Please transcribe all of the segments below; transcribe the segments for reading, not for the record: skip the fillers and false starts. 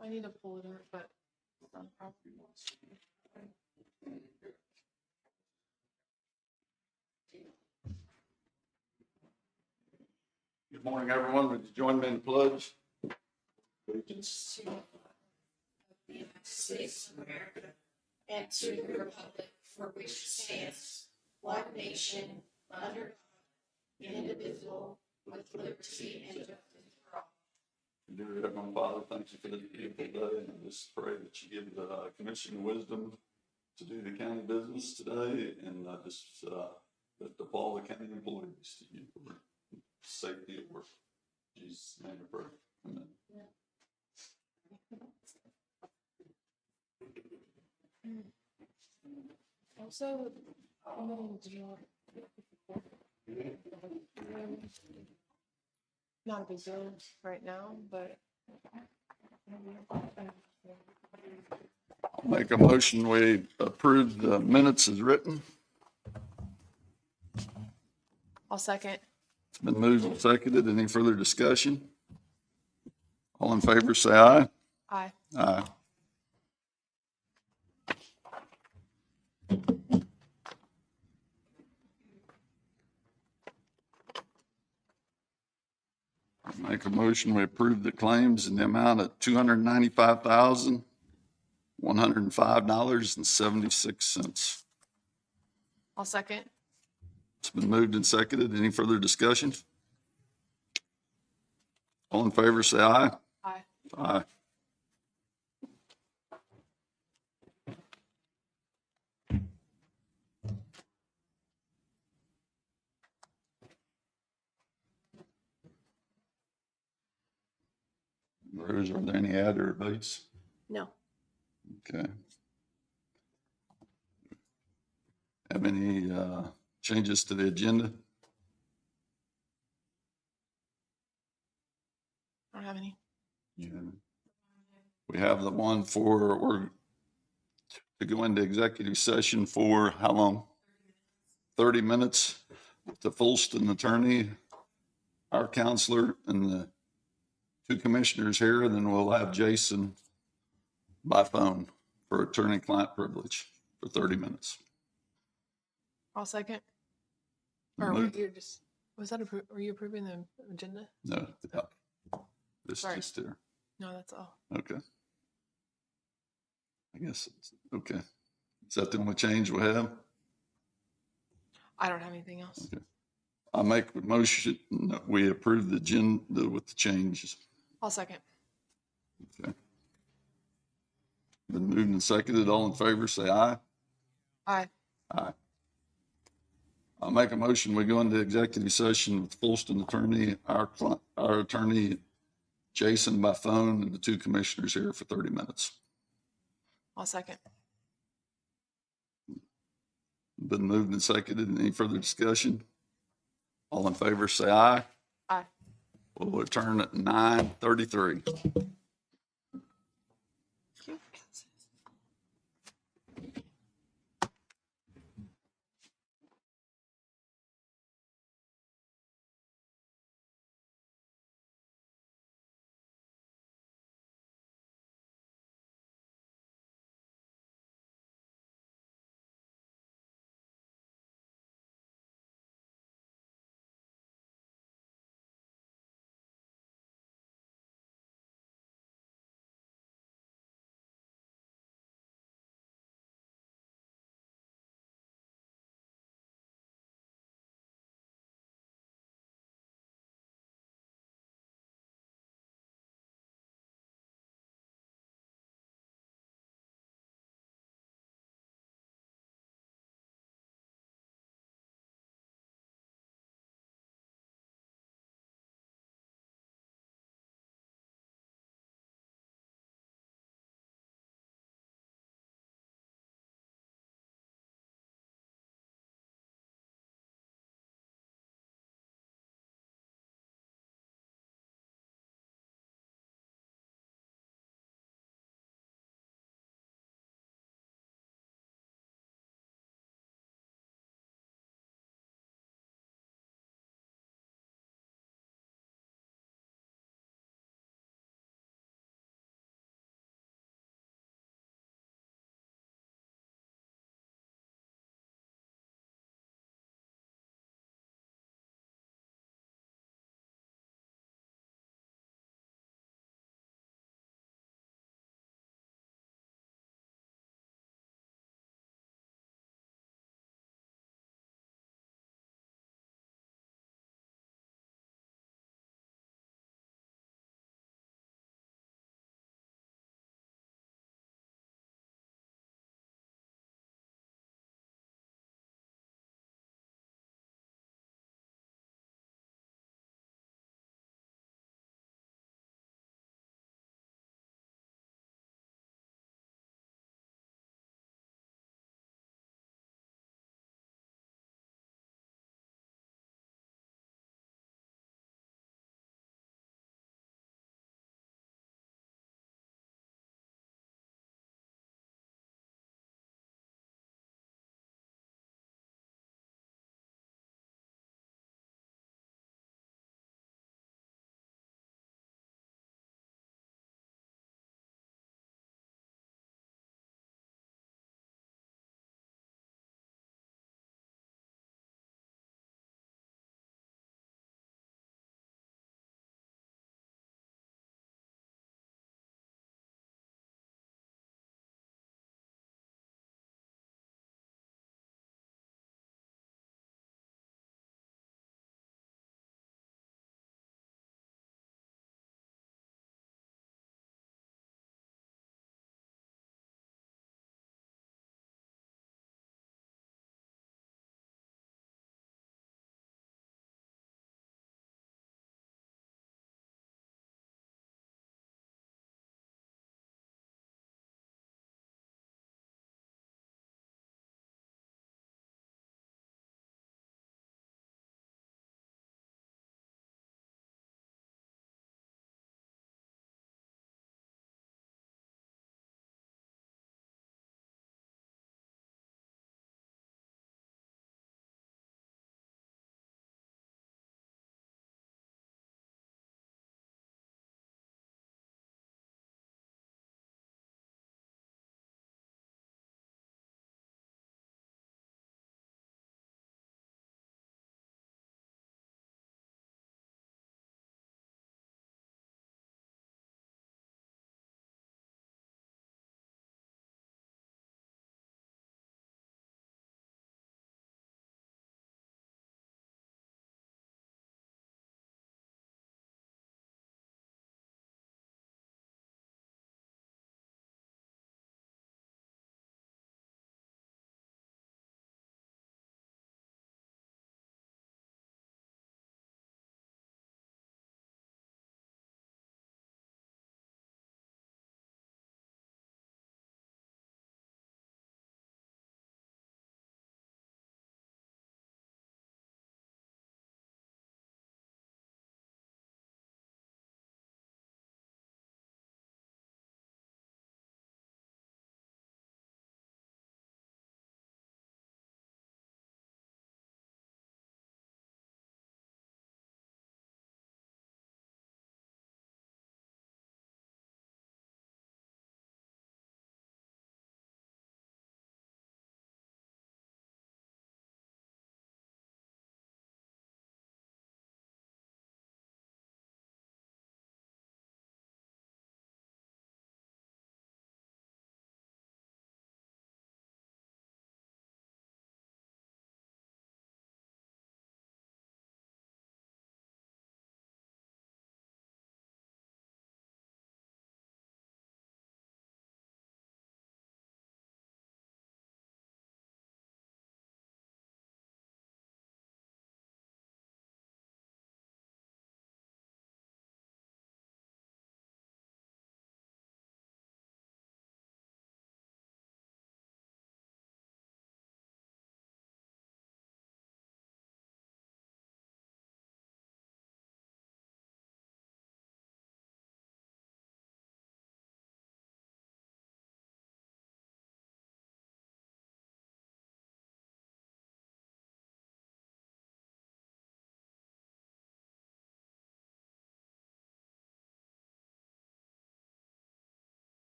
I need to pull it up, but probably. Good morning, everyone. Would you join me in the pledge? Allegiance to the United States of America and to the republic for which it stands, one nation, under God, indivisible, with liberty and justice for all. Dear Heavenly Father, thank you for this beautiful day, and I just pray that you give the commission wisdom to do the county business today, and lift up all the county employees to you for safety at work. In Jesus' name I pray. Amen. Also, not a big deal right now, but Make a motion, we approve the minutes as written. I'll second. It's been moved and seconded. Any further discussion? All in favor, say aye. Aye. Aye. Make a motion, we approve the claims in the amount of $295,105.76. I'll second. It's been moved and seconded. Any further discussion? All in favor, say aye. Aye. Aye. Rose, are there any add or abates? No. Okay. Have any changes to the agenda? I don't have any. Yeah. We have the one for, to go into executive session for how long? 30 minutes with the Fulston attorney, our counselor, and the two commissioners here, and then we'll have Jason by phone for attorney-client privilege for 30 minutes. I'll second. Or you're just, was that, were you approving the agenda? No, yeah. This Sorry. is just here. No, that's all. Okay. I guess it's okay. Is that the only change we have? I don't have anything else. Okay. I make a motion that we approve the agenda with the changes. I'll second. Okay. Been moved and seconded. All in favor, say aye. Aye. Aye. I'll make a motion, we go into executive session with Fulston attorney, our attorney, Jason by phone, and the two commissioners here for 30 minutes. I'll second. Been moved and seconded. Any further discussion? All in favor, say aye. Aye. We'll return at 9:33.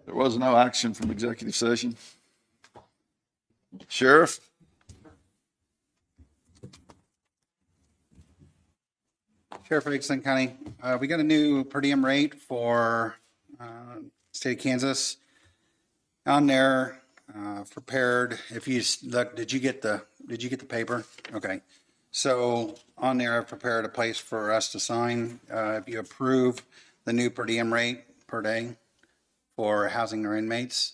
There was no action from executive session. Sheriff? Sheriff of Linn County, we got a new per diem rate for state of Kansas. On there, prepared, if you look, did you get the paper? Okay. So on there, I've prepared a place for us to sign. If you approve the new per diem rate per day for housing their inmates.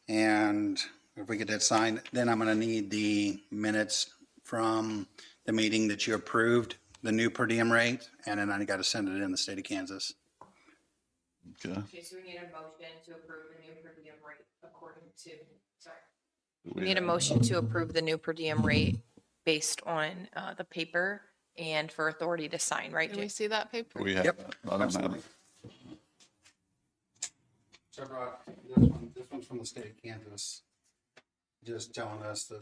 And if we get that signed, then I'm gonna need the minutes from the meeting that you approved, the new per diem rate, and then I gotta send it in the state of Kansas. Okay. Okay, so we need a motion to approve the new per diem rate according to, sorry. We We need a motion to approve the new per diem rate based on the paper and for authority to sign, right, Can we Jay? see that paper? We have, Yep, I don't have it. So I brought this one's from the state of Kansas, just telling us that,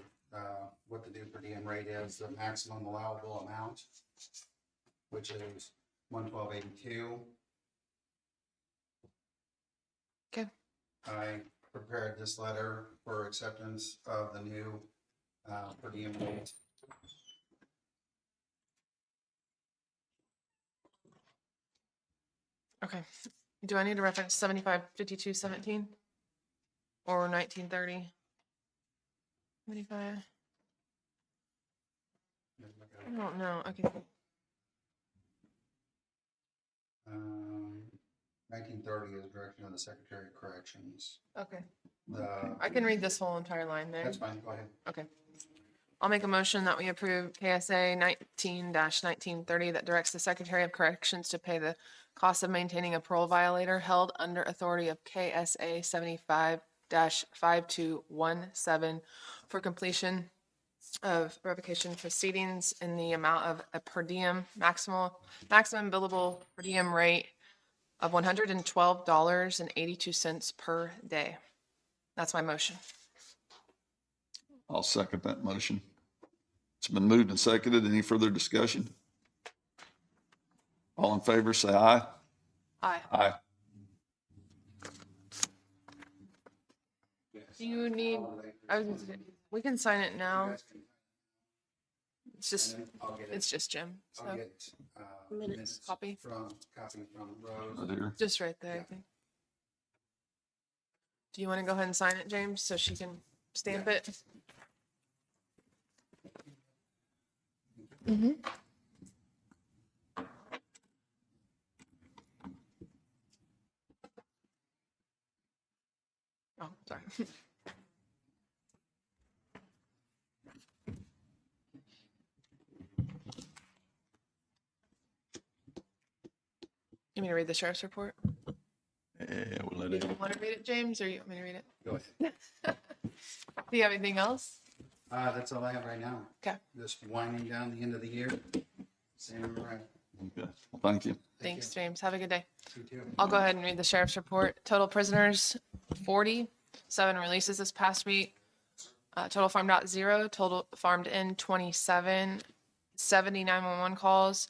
what the new per diem rate is, the maximum allowable amount, which is 112.82. Okay. I prepared this letter for acceptance of the new, per diem rate. Okay. Do I need to reference 755217 or 1930? 75. I don't know. Okay. 1930 is direction of the Secretary of Corrections. Okay. The, I can read this whole entire line there. that's fine, go ahead. Okay. I'll make a motion that we approve KSA 19-1930 that directs the Secretary of Corrections to pay the cost of maintaining a parole violator held under authority of KSA 75-5217 for completion of revocation proceedings in the amount of a per diem maximum billable per diem rate of $112.82 per day. That's my motion. I'll second that motion. It's been moved and seconded. Any further discussion? All in favor, say aye. Aye. Aye. Do you need, we can sign it now. It's just Jim. I'll So get, minutes Copy. from Rose. Right here. just right there, I think. Do you want to go ahead and sign it, James, so she can stamp it? Oh, sorry. You want me to read the sheriff's report? Yeah, we'll let You it. want to read it, James, or you want me to read it? Go ahead. Do you have anything else? That's all I have right now. Okay, Just winding down the end of the year. Same, right. Okay. Well, thank you. thanks, James. Have a good day. You too. I'll go ahead and read the sheriff's report. Total prisoners, 40, 7 releases this past week. Total farmed out 0, total farmed in 27, 70 911 calls,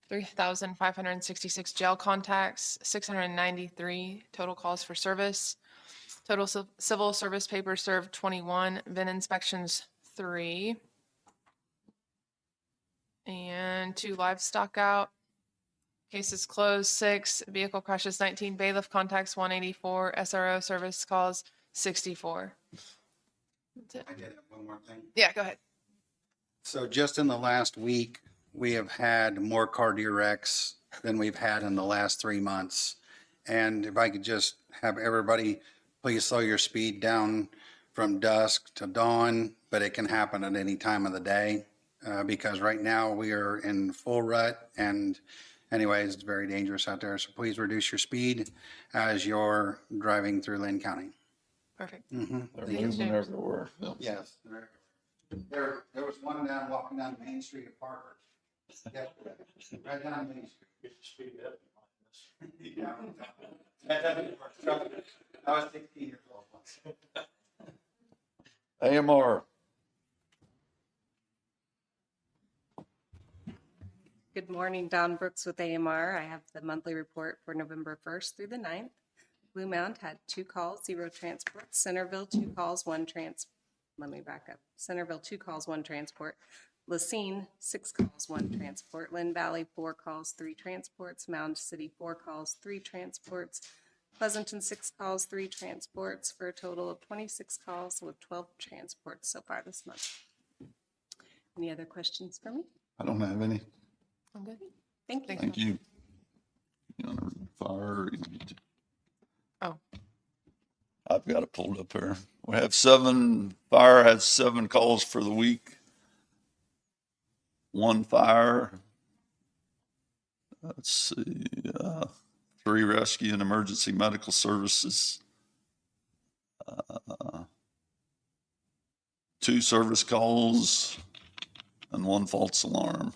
3,566 jail contacts, 693 total calls for service. Total civil service papers served 21, VIN inspections 3, and 2 livestock out. Cases closed 6, vehicle crashes 19, bailiff contacts 184, SRO service calls 64. That's it. I did have one more thing. Yeah, go ahead. So just in the last week, we have had more car wrecks than we've had in the last 3 months. And if I could just have everybody, please slow your speed down from dusk to dawn, but it can happen at any time of the day. Because right now we are in full rut and anyways, it's very dangerous out there. So please reduce your speed as you're driving through Linn County. Perfect. They're Thanks, moving James. everywhere. Yep. Yes. There was one down walking down Main Street at Parker. Yeah, right down Main Street. Yeah. I was 16 years old once. AMR. Good morning, Don Brooks with AMR. I have the monthly report for November 1st through the 9th. Blue Mound had 2 calls, 0 transports. Centerville, 2 calls, 1 let me back up. Centerville, 2 calls, 1 transport. Lacine, 6 calls, 1 transport. Lynn Valley, 4 calls, 3 transports. Mound City, 4 calls, 3 transports. Pleasanton, 6 calls, 3 transports, for a total of 26 calls with 12 transports so far this month. Any other questions for me? I don't have any. I'm good. Thank you. Thank you. You want to fire? Or you need to- Oh. I've got it pulled up here. We have 7, fire has 7 calls for the week. 1 fire. Let's see, 3 rescue and emergency medical services. 2 service calls and 1 false alarm.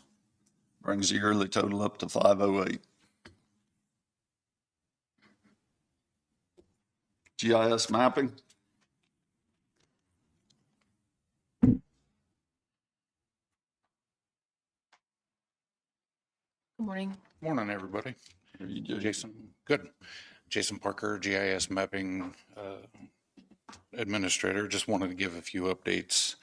Brings the yearly total up to 508. GIS mapping. Good morning. Morning, everybody. Here you go. Jason, good. Jason Parker, GIS Mapping Administrator. Just wanted to give a few updates.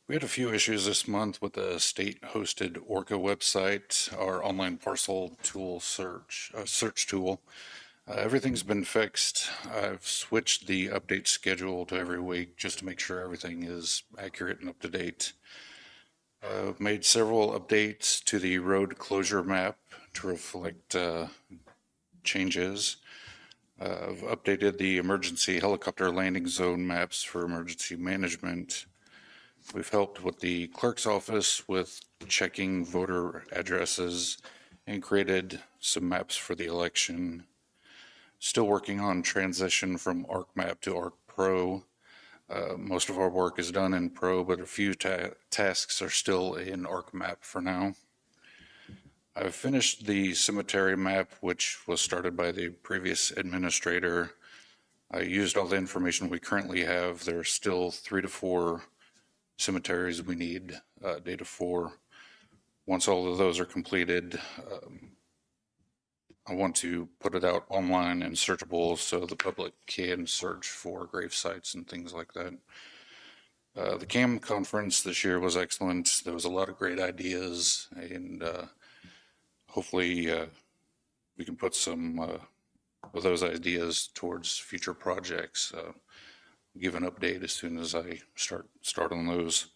We had a few issues this month with the state-hosted Orca website, our online parcel tool search tool. Everything's been fixed. I've switched the update schedule to every week just to make sure everything is accurate and up to date. Made several updates to the road closure map to reflect changes. I've updated the emergency helicopter landing zone maps for emergency management. We've helped with the clerk's office with checking voter addresses and created some maps for the election. Still working on transition from ArcMap to ArcPro. Most of our work is done in Pro, but a few tasks are still in ArcMap for now. I've finished the cemetery map, which was started by the previous administrator. I used all the information we currently have. There are still 3 to 4 cemeteries we need data for. Once all of those are completed, I want to put it out online and searchable so the public can search for grave sites and things like that. The CAM conference this year was excellent. There was a lot of great ideas, and hopefully we can put some of those ideas towards future projects. Give an update as soon as I start on those.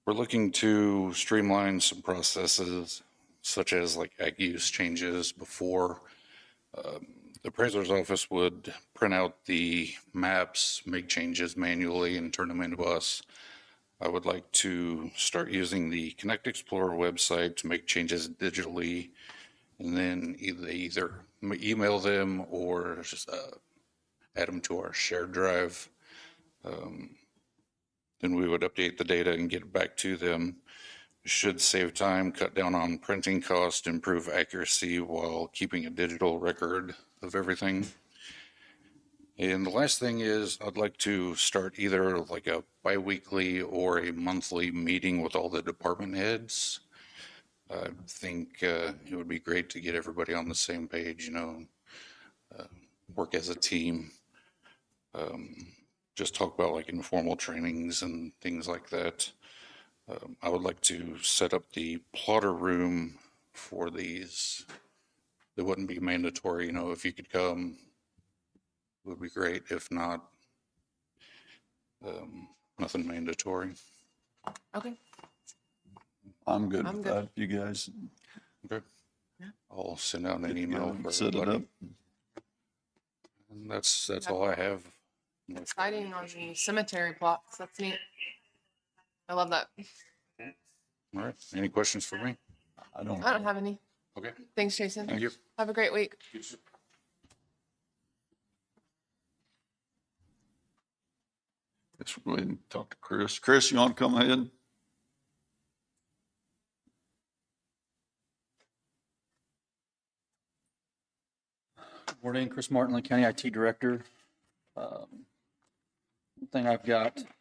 We're looking to streamline some processes, such as like ag use changes before. The appraiser's office would print out the maps, make changes manually and turn them into us. I would like to start using the Connect Explorer website to make changes digitally, and then either email them or just add them to our shared drive. Then we would update the data and get it back to them. Should save time, cut down on printing cost, improve accuracy while keeping a digital record of everything. And the last thing is I'd like to start either like a bi-weekly or a monthly meeting with all the department heads. I think it would be great to get everybody on the same page, work as a team. Just talk about like informal trainings and things like that. I would like to set up the plotter room for these. It wouldn't be mandatory, if you could come, it would be great. If not, nothing mandatory. Okay. I'm good I'm with good. that. You guys Okay. I'll send out an email for set it up. everybody. And that's all I have. Exciting on the cemetery plots. That's neat. I love that. All right. Any questions for me? I don't. I don't have any. Okay. Thanks, Jason. Thank you. Have a great week. Let's go ahead and talk to Chris. Chris, you want to come ahead? Morning, Chris Martin, Linn County IT Director. Thing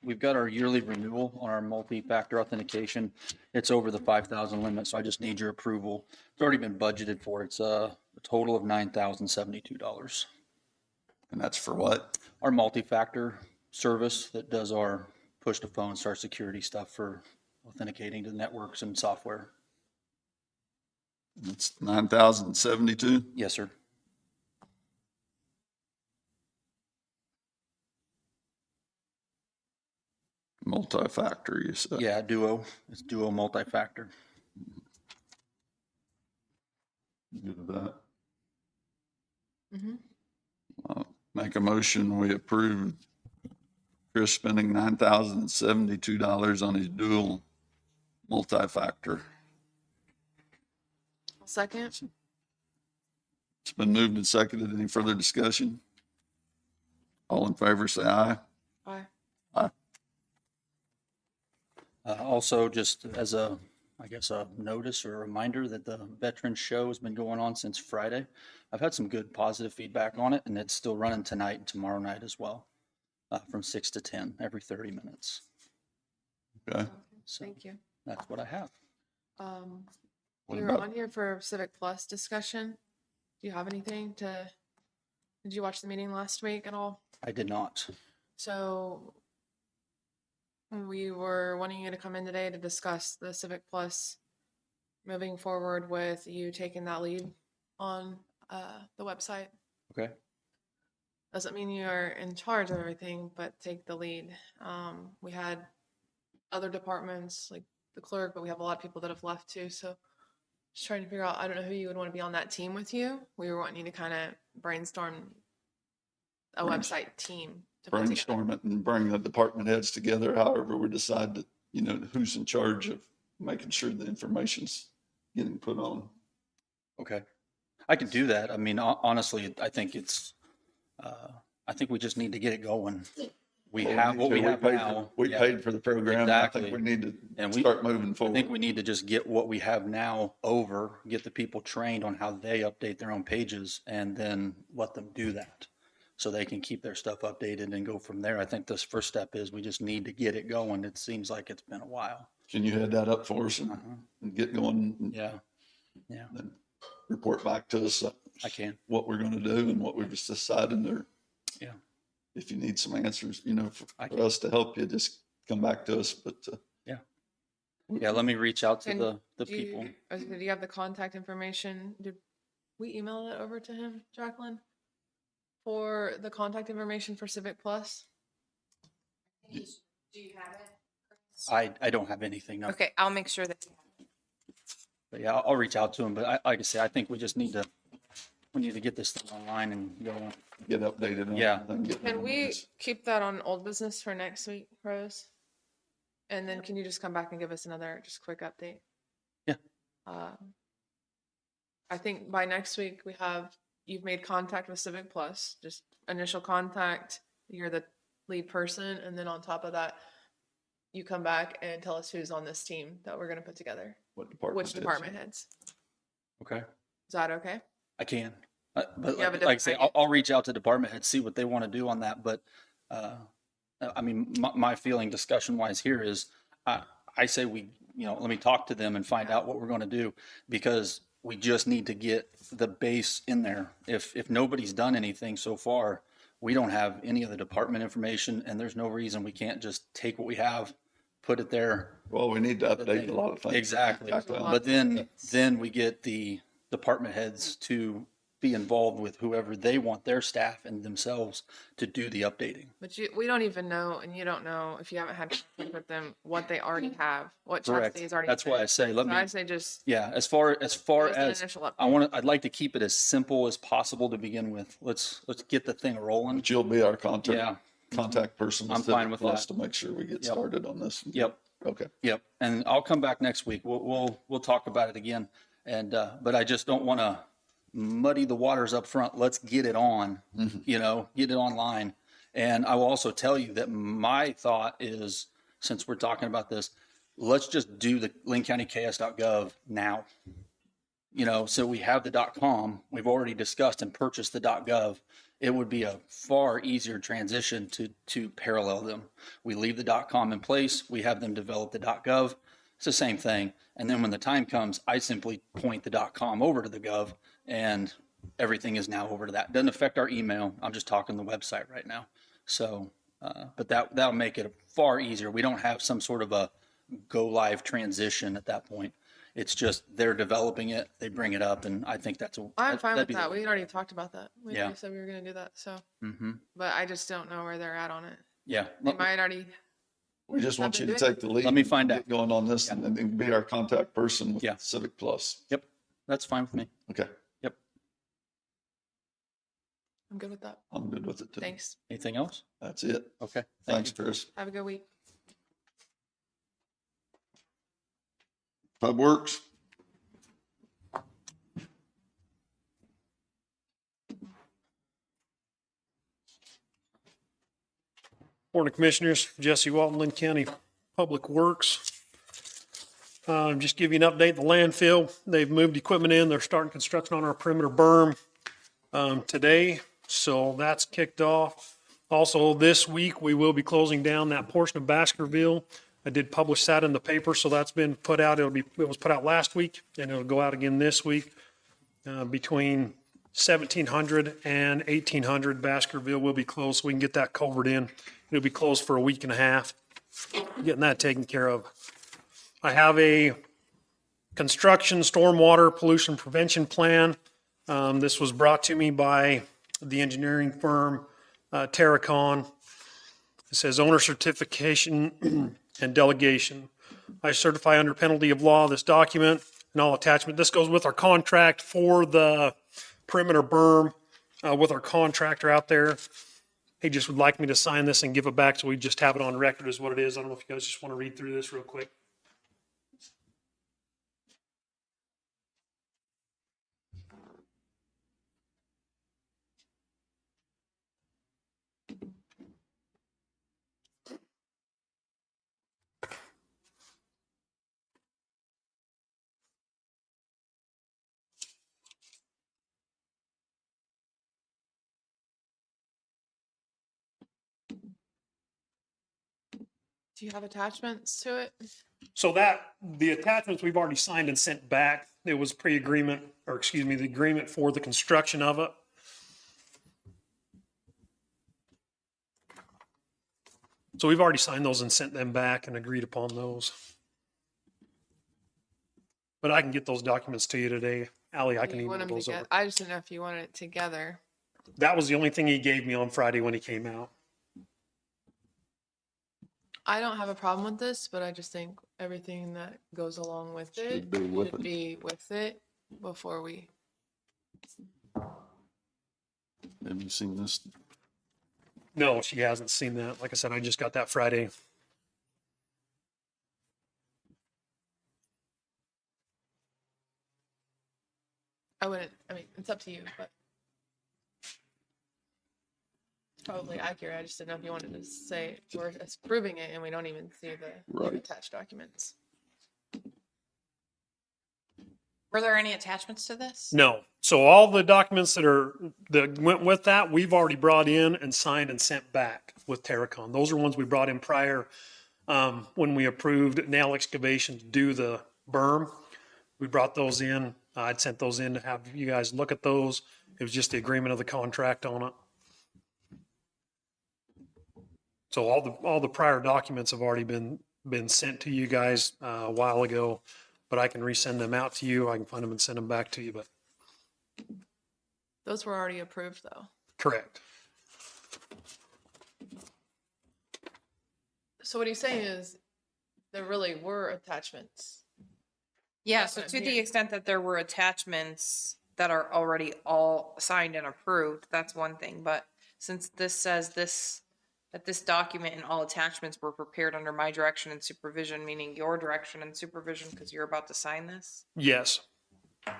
we've got our yearly renewal on our multi-factor authentication. It's over the 5,000 limit, so I just need your approval. It's already been budgeted for. It's a total of $9,072. And that's for what? Our multi-factor service that does our push to phone, start security stuff for authenticating to networks and software. It's 9,072. Yes, sir. Multi-factor, you said. Yeah, Duo. It's Duo multi-factor. Good with that. Mhm. Make a motion, we approve Chris spending $9,072 on his dual multi-factor. Second. It's been moved and seconded. Any further discussion? All in favor, say aye. Aye. Also, just as a, I guess, a notice or a reminder that the Veterans Show has been going on since Friday. I've had some good positive feedback on it, and it's still running tonight and tomorrow night as well, from 6 to 10, every 30 minutes. Okay. So Thank you. that's what I have. What We were about- on here for Civic Plus discussion. Do you have anything to, did you watch the meeting last week at all? I did not. So we were wanting you to come in today to discuss the Civic Plus moving forward with you taking that lead on the website. Okay. Doesn't mean you're in charge of everything, but take the lead. We had other departments like the clerk, but we have a lot of people that have left too. So just trying to figure out, I don't know who you would want to be on that team with you. We were wanting you to kind of brainstorm a website team to put together. Brainstorm it and bring the department heads together, however we decide to, who's in charge of making sure the information's getting put on. Okay. I can do that. I mean, honestly, I think it's, I think we just need to get it going. We have what we have now. We Yeah. paid for the program. I Exactly. think we need And to we- start moving I forward. think we need to just get what we have now over, get the people trained on how they update their own pages, and then let them do that so they can keep their stuff updated and go from there. I think this first step is we just need to get it going. It seems like it's been a while. Can you head that up for us and get going and Yeah. Yeah, then report back to us I can. what we're going to do and what we've decided there? Yeah. If you need some answers, for I for can. us to help you, just come back to us. But Yeah, let me reach out to And the do you- people. do you have the contact information? Did we email it over to him, Jacqueline? For the contact information for Civic Plus? Do you have it? Chris? I don't have anything, no. Okay, I'll make sure that, But yeah, I'll reach out to them. But like I say, I think we just need to, we need to get this thing online and go on. get updated on Yeah. everything, get Can on we this. keep that on old business for next week, Rose? And then can you just come back and give us another just quick update? Yeah. I think by next week you've made contact with Civic Plus, just initial contact, you're the lead person, and then on top of that, you come back and tell us who's on this team that we're gonna put together, What department? which it is. department heads. Okay. Is that okay? I can. But You have a like I say, different I'll reach out to department heads, see what they want to do on that. But I mean, my feeling discussion wise here is I say we, let me talk to them and find out what we're going to do, because we just need to get the base in there. If nobody's done anything so far, we don't have any of the department information, and there's no reason we can't just take what we have, put it there. Well, we need to update a lot of things. Exactly. Background. But then we get the department heads to be involved with whoever they want their staff and themselves to do the updating. But we don't even know, and you don't know if you haven't had contact with them, what they already have, what Correct. chassis is already. That's why I fit. say, So I say just yeah, as far give us an as initial update. I'd like to keep it as simple as possible to begin with. Let's get the thing rolling. But you'll be our Yeah. contact person. I'm fine with us that. To make sure we get Yep. started on this. Yep. Okay. Yep. And I'll come back next week. We'll talk about it again. And, but I just don't want to muddy the waters up front. Let's get it on, get it online. And I will also tell you that my thought is, since we're talking about this, let's just do the linncountyks.gov now. So we have the .com, we've already discussed and purchased the .gov. It would be a far easier transition to parallel them. We leave the .com in place, we have them develop the .gov. It's the same thing. And then when the time comes, I simply point the .com over to the .gov, and everything is now over to that. Doesn't affect our email. I'm just talking the website right now. So, but that'll make it far easier. We don't have some sort of a go live transition at that point. It's just they're developing it, they bring it up, and I think I'm fine that'd with be that. We already talked about that. We Yeah. already said we were gonna do that, so, Mm-hmm. but I just don't know where they're at on it. Yeah. They might already, We just want you to I've been take the lead. Let me find get out. Going on this and then be our contact person with Yeah. Civic Plus. Yep. That's fine with me. Okay, Yep. I'm good with that. I'm good with it too. Thanks. Anything else? That's it. Okay. Thanks, Chris. Have a good week. Pub Works? Morning, Commissioners. Jesse Walton, Linn County Public Works. Just give you an update, the landfill, they've moved equipment in. They're starting construction on our perimeter berm today, so that's kicked off. Also, this week, we will be closing down that portion of Baskerville. I did publish that in the paper, so that's been put out. It was put out last week, and it'll go out again this week. Between 1700 and 1800, Baskerville will be closed, so we can get that culvert in. It'll be closed for a week and a half, getting that taken care of. I have a construction stormwater pollution prevention plan. This was brought to me by the engineering firm, Terracon. It says owner certification and delegation. I certify under penalty of law this document and all attachment. This goes with our contract for the perimeter berm with our contractor out there. He just would like me to sign this and give it back, so we just have it on record is what it is. I don't know if you guys just want to read through this real quick. Do you have attachments to it? So the attachments we've already signed and sent back. It was pre-agreement, or excuse me, the agreement for the construction of it. So we've already signed those and sent them back and agreed upon those. But I can get those documents to you today. Ally, I can You email want them those together? over. I just didn't know if you wanted it together. That was the only thing he gave me on Friday when he came out. I don't have a problem with this, but I just think everything that goes along with it Should be with should it. be with it before we. Have you seen this? No, she hasn't seen that. Like I said, I just got that Friday. I wouldn't, I mean, it's up to you, but. It's probably accurate. I just didn't know if you wanted to say we're approving it and we don't even see the Right. attached documents. Were there any attachments to this? No. So all the documents that went with that, we've already brought in and signed and sent back with Terracon. Those are ones we brought in prior when we approved nail excavation to do the berm. We brought those in. I'd sent those in to have you guys look at those. It was just the agreement of the contract on it. So all the prior documents have already been sent to you guys a while ago, but I can resend them out to you. I can find them and send them back to you, but Those were already approved though. correct. So what he's saying is there really were attachments. Yeah, so to the extent that there were attachments that are already all signed and approved, that's one thing, but since this says that this document and all attachments were prepared under my direction and supervision, meaning your direction and supervision, because you're about to sign this? Yes.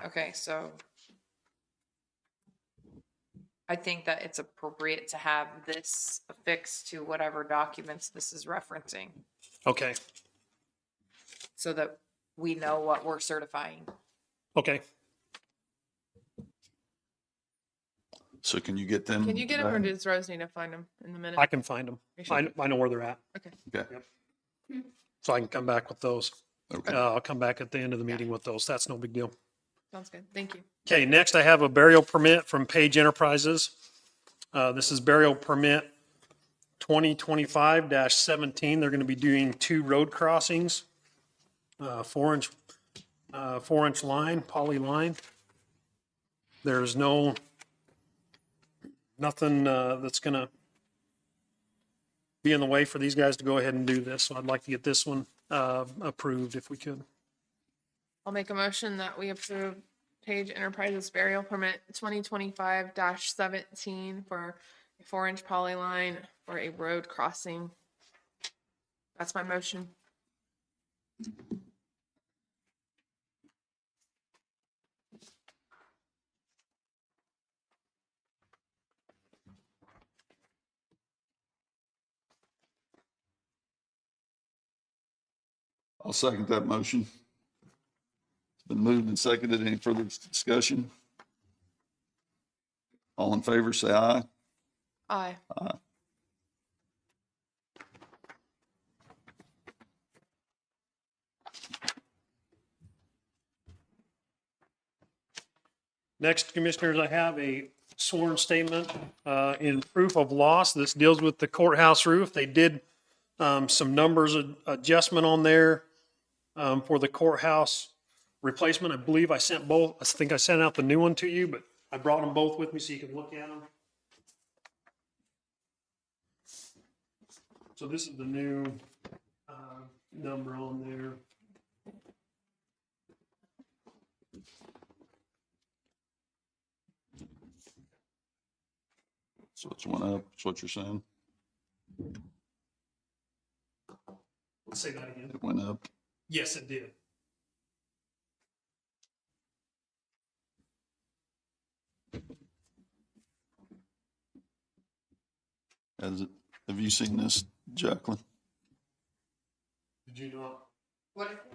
Okay, so I think that it's appropriate to have this affixed to whatever documents this is referencing, Okay. so that we know what we're certifying. Okay. So can you get them? Can you get them or back? does Rose need to find them in the minute? I can find them. You should. I know where they're at. Okay. Okay, So I can come back with those. okay. I'll come back at the end of the meeting with those. That's no big deal. Sounds good. Thank you. Okay, next I have a burial permit from Page Enterprises. This is burial permit 2025-17. They're going to be doing 2 road crossings, 4-inch line, poly line. There's nothing that's going to be in the way for these guys to go ahead and do this. So I'd like to get this one approved if we could. I'll make a motion that we approve Page Enterprises burial permit 2025-17 for a 4-inch poly line for a road crossing. That's my motion. I'll second that motion. It's been moved and seconded. Any further discussion? All in favor, say aye. Aye. Aye. Next, Commissioners, I have a sworn statement in proof of loss. This deals with the courthouse roof. They did some numbers adjustment on there for the courthouse replacement. I believe I sent both. I think I sent out the new one to you, but I brought them both with me so you can look at them. So this is the new number on there. So it's went up, that's what you're saying? Let's say that again. It went up. Yes, it did. Have you seen this, Jacqueline? Did you not? What?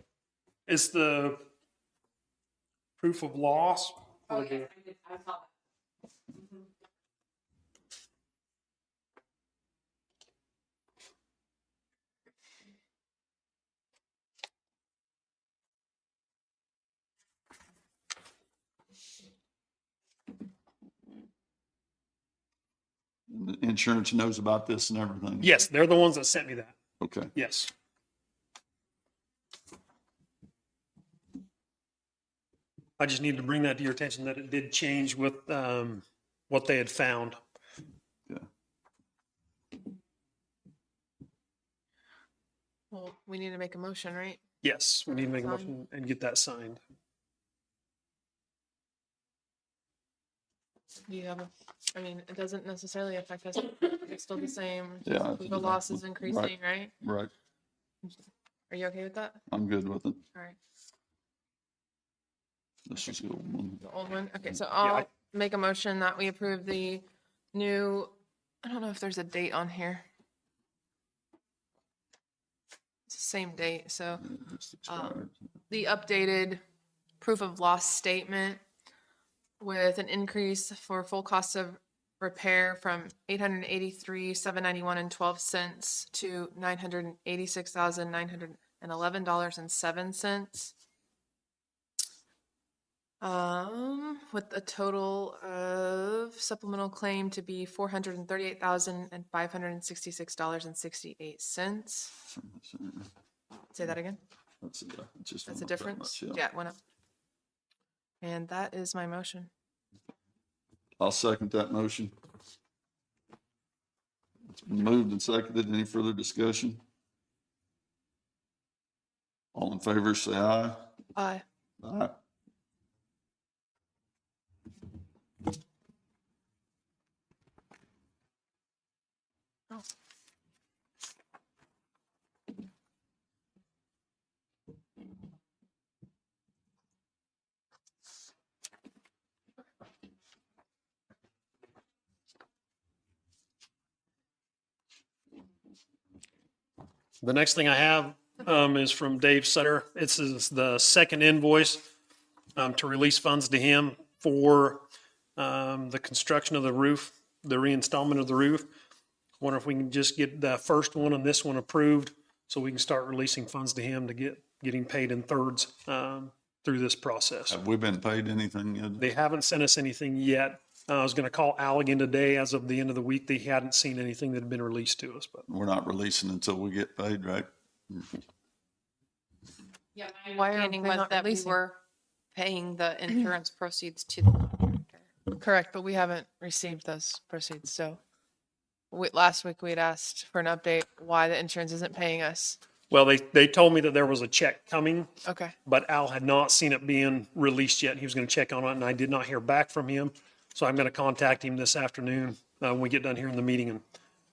It's the proof of loss. Oh, yeah, I saw that. The insurance knows about this and everything? Yes, they're the ones that sent me that. Okay. Yes. I just need to bring that to your attention that it did change with what they had found. Yeah. Well, we need to make a motion, right? Yes, we need to make a Sign. motion and get that signed. Do you have I mean, it doesn't necessarily affect us. It's still the same. Yeah, The loss is increasing, right? Right. Are you okay with that? I'm good with it. All right. This is the old one. The old one? Okay, so I- I'll make a motion that we approve the new, I don't know if there's a date on here. It's the same date, so It's expired. the updated proof of loss statement with an increase for full cost of repair from $883,791.12 to $986,911.07. With a total of supplemental claim to be $438,566.68. Say that again? That's a That's a went up that difference? much, Yeah, it went up. And that is my motion. I'll second that motion. It's been moved and seconded. Any further discussion? All in favor, say aye. Aye. Aye. Oh. The next thing I have is from Dave Sutter. This is the second invoice to release funds to him for the construction of the roof, the reinstallment of the roof. Wonder if we can just get the first one and this one approved so we can start releasing funds to him to get getting paid in thirds through this process. Have we been paid anything yet? They haven't sent us anything yet. I was going to call Al again today. As of the end of the week, they hadn't seen anything that had been released to us, but We're not releasing until we get paid, right? Yeah, my Why are understanding they was not that we releasing? were paying the insurance proceeds to the contractor. Correct, but we haven't received those proceeds, so last week we had asked for an update why the insurance isn't paying us. well, they told me that there was a check coming, Okay, but Al had not seen it being released yet. He was going to check on it, and I did not hear back from him. So I'm going to contact him this afternoon when we get done here in the meeting and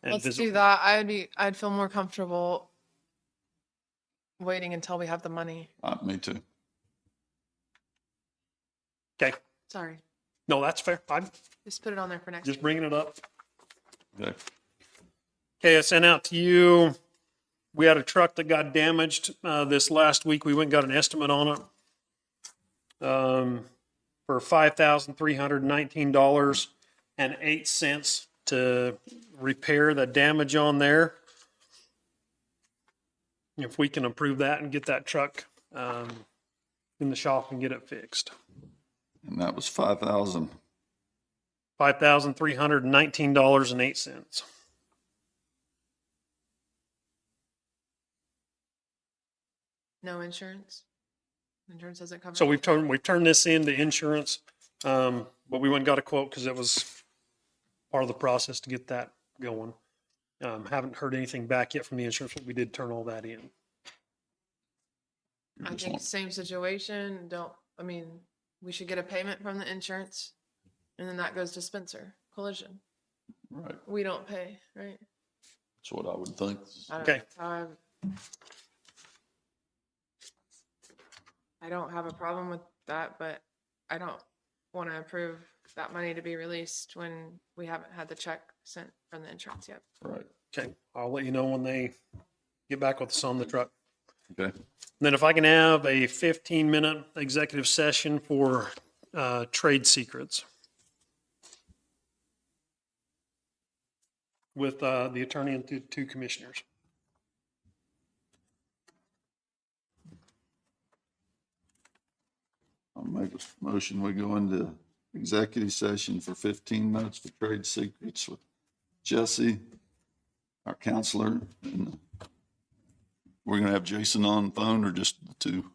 let's visit. do that. I'd feel more comfortable waiting until we have the money. Me too. Okay. Sorry, No, that's fair. I'm just put it on there for next just week. bringing it up. Okay. Okay, I sent out to you. We had a truck that got damaged this last week. We went and got an estimate on it for $5,319.08 to repair the damage on there. If we can approve that and get that truck in the shop and get it fixed. And that was 5,000. $5,319.08. No insurance? Insurance doesn't cover. So it? we've turned this into insurance, but we went and got a quote because it was part of the process to get that going. Haven't heard anything back yet from the insurance, but we did turn all that in. I think same situation, we should get a payment from the insurance and then that goes to Spencer, collision. Right. We don't pay, right? That's what I would think. I don't- Okay. that's how I don't have a problem with that, but I don't want to approve that money to be released when we haven't had the check sent from the insurance yet. Right. Okay, I'll let you know when they get back with us on the truck. Okay. And then if I can have a 15-minute executive session for trade secrets with the attorney and two commissioners. I'll make a motion. We go into executive session for 15 minutes for trade secrets with Jesse, our counselor, and we're going to have Jason on the phone or just the two?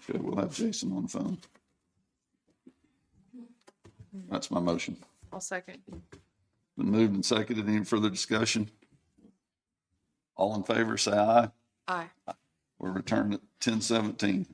Okay, we'll have Jason on the phone. That's my motion. I'll second. Been moved and seconded. Any further discussion? All in favor, say aye. Aye. We're returning at 10:17.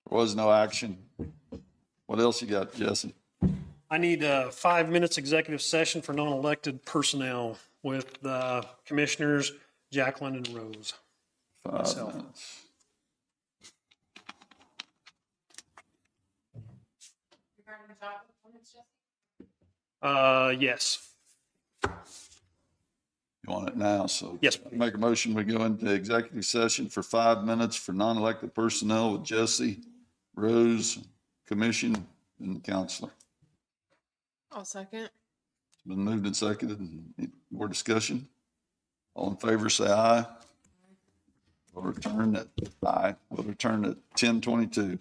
There was no action. What else you got, Jesse? I need 5 minutes executive session for non-elected personnel with Commissioners Jacqueline and Rose. 5 Myself. minutes. Yes. You want it now, so. Yes, please. Make a motion, we go into executive session for 5 minutes for non-elected personnel with Jesse, Rose, Commission, and the counselor. I'll second. It's been moved and seconded. Any more discussion? All in favor, say aye. We'll return at 10:22.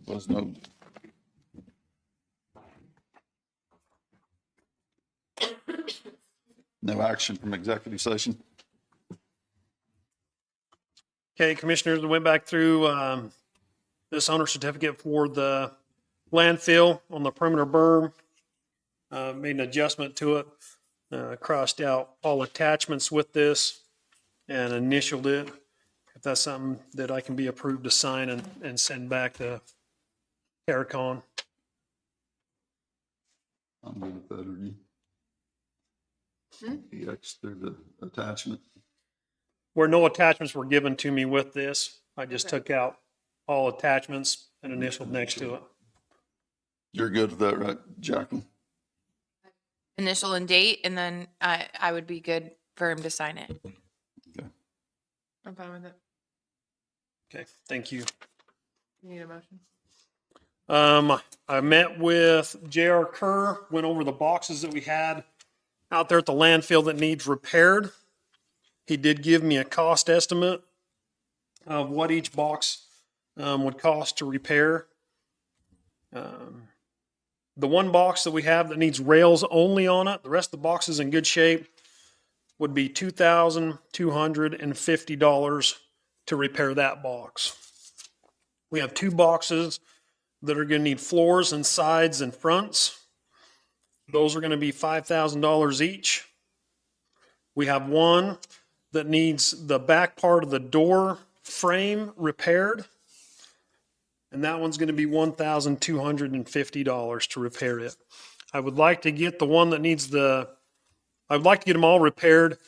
Was no action from executive session. Okay, commissioners, we went back through this owner certificate for the landfill on the perimeter berm. Made an adjustment to it, crossed out all attachments with this and initialed it. If that's something that I can be approved to sign and send back to Terracon. I'm good with that, are you? The extra, the attachment. Where no attachments were given to me with this, I just took out all attachments and initialed next to it. You're good with that, right, Jacqueline? Initial and date, and then I would be good for him to sign it. Okay. I'm fine with it. Okay, thank you. You need a motion? I met with J.R. Kerr, went over the boxes that we had out there at the landfill that needs repaired. He did give me a cost estimate of what each box would cost to repair. The one box that we have that needs rails only on it, the rest of the box is in good shape, would be $2,250 to repair that box. We have two boxes that are going to need floors and sides and fronts. Those are going to be $5,000 each. We have one that needs the back part of the door frame repaired. And that one's going to be $1,250 to repair it. I would like to get the one that needs I would like to get them all repaired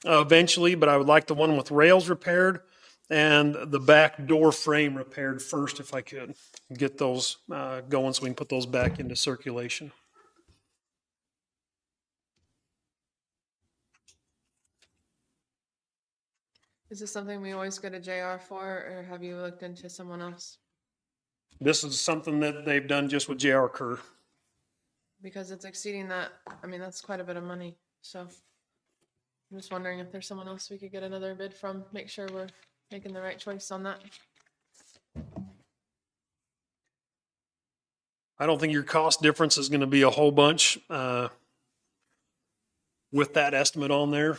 eventually, but I would like the one with rails repaired and the back door frame repaired first if I could. Get those going so we can put those back into circulation. Is this something we always go to JR for, or have you looked into someone else? This is something that they've done just with J.R. Kerr. Because it's exceeding that, I mean, that's quite a bit of money, so. I'm just wondering if there's someone else we could get another bid from, make sure we're making the right choice on that. I don't think your cost difference is going to be a whole bunch with that estimate on there.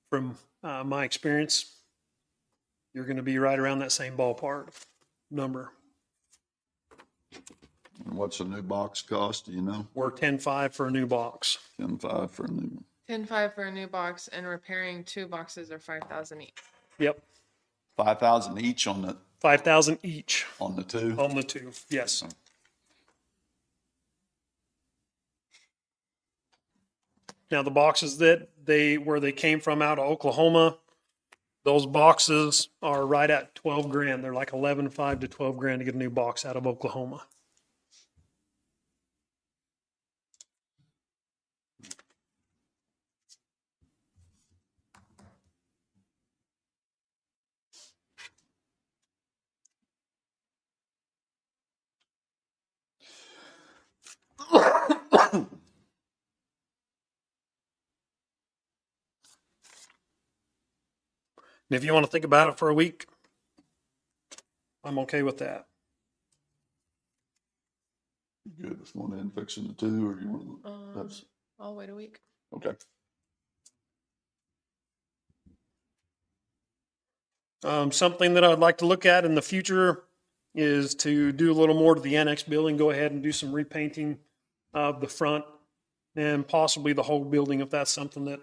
From my experience, you're going to be right around that same ballpark number. And what's a new box cost, do you know? We're 10.5 for a new box. 10.5 for a new one. 10.5 for a new box, and repairing two boxes are 5,000 each. Yep, 5,000 each on 5,000 each the two. on the two. Yes. Now the boxes where they came from out of Oklahoma, those boxes are right at 12 grand. They're like 11.5 to 12 grand to get a new box out of Oklahoma. And if you want to think about it for a week, I'm okay with that. You good with one end fixing the two, or you want to, that's, I'll wait a week. okay. Something that I'd like to look at in the future is to do a little more to the annex building, go ahead and do some repainting of the front and possibly the whole building, if that's something that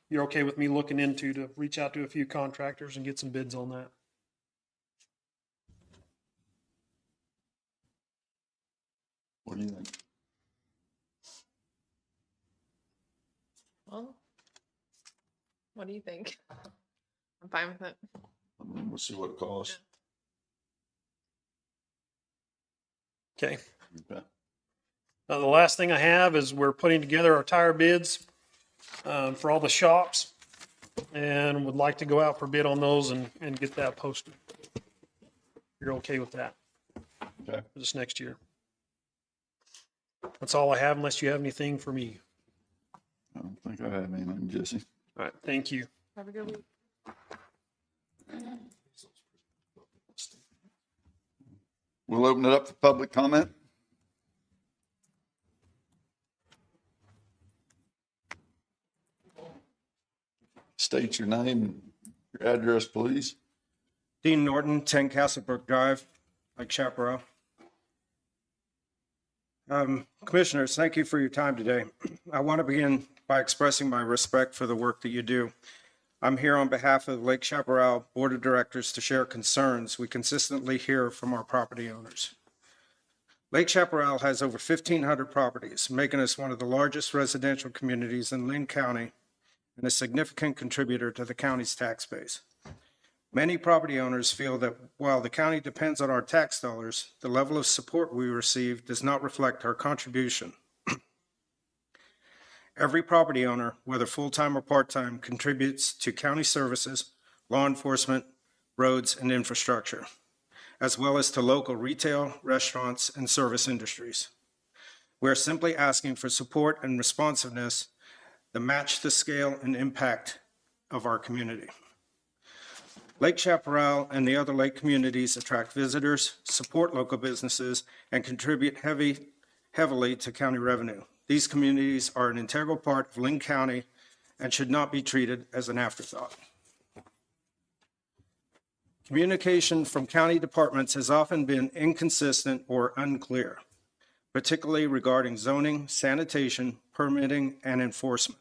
you're okay with me looking into, to reach out to a few contractors and get some bids on that. What do you think? Well, what do you think? I'm fine with it. I mean, we'll see what it costs. Okay. Okay. The last thing I have is we're putting together our tire bids for all the shops, and would like to go out for bid on those and get that posted. You're okay with that? Okay. For this next year. That's all I have, unless you have anything for me. I don't think I have anything, Jesse. All right, thank you. Have a good week. We'll open it up for public comment. State your name, your address, please. Dean Norton, 10 Castlebrook Drive, Lake Chaparral. Commissioners, thank you for your time today. I want to begin by expressing my respect for the work that you do. I'm here on behalf of Lake Chaparral Board of Directors to share concerns we consistently hear from our property owners. Lake Chaparral has over 1,500 properties, making us one of the largest residential communities in Linn County and a significant contributor to the county's tax base. Many property owners feel that while the county depends on our tax dollars, the level of support we receive does not reflect our contribution. Every property owner, whether full-time or part-time, contributes to county services, law enforcement, roads, and infrastructure, as well as to local retail, restaurants, and service industries. We are simply asking for support and responsiveness that match the scale and impact of our community. Lake Chaparral and the other lake communities attract visitors, support local businesses, and contribute heavily to county revenue. These communities are an integral part of Linn County and should not be treated as an afterthought. Communication from county departments has often been inconsistent or unclear, particularly regarding zoning, sanitation, permitting, and enforcement.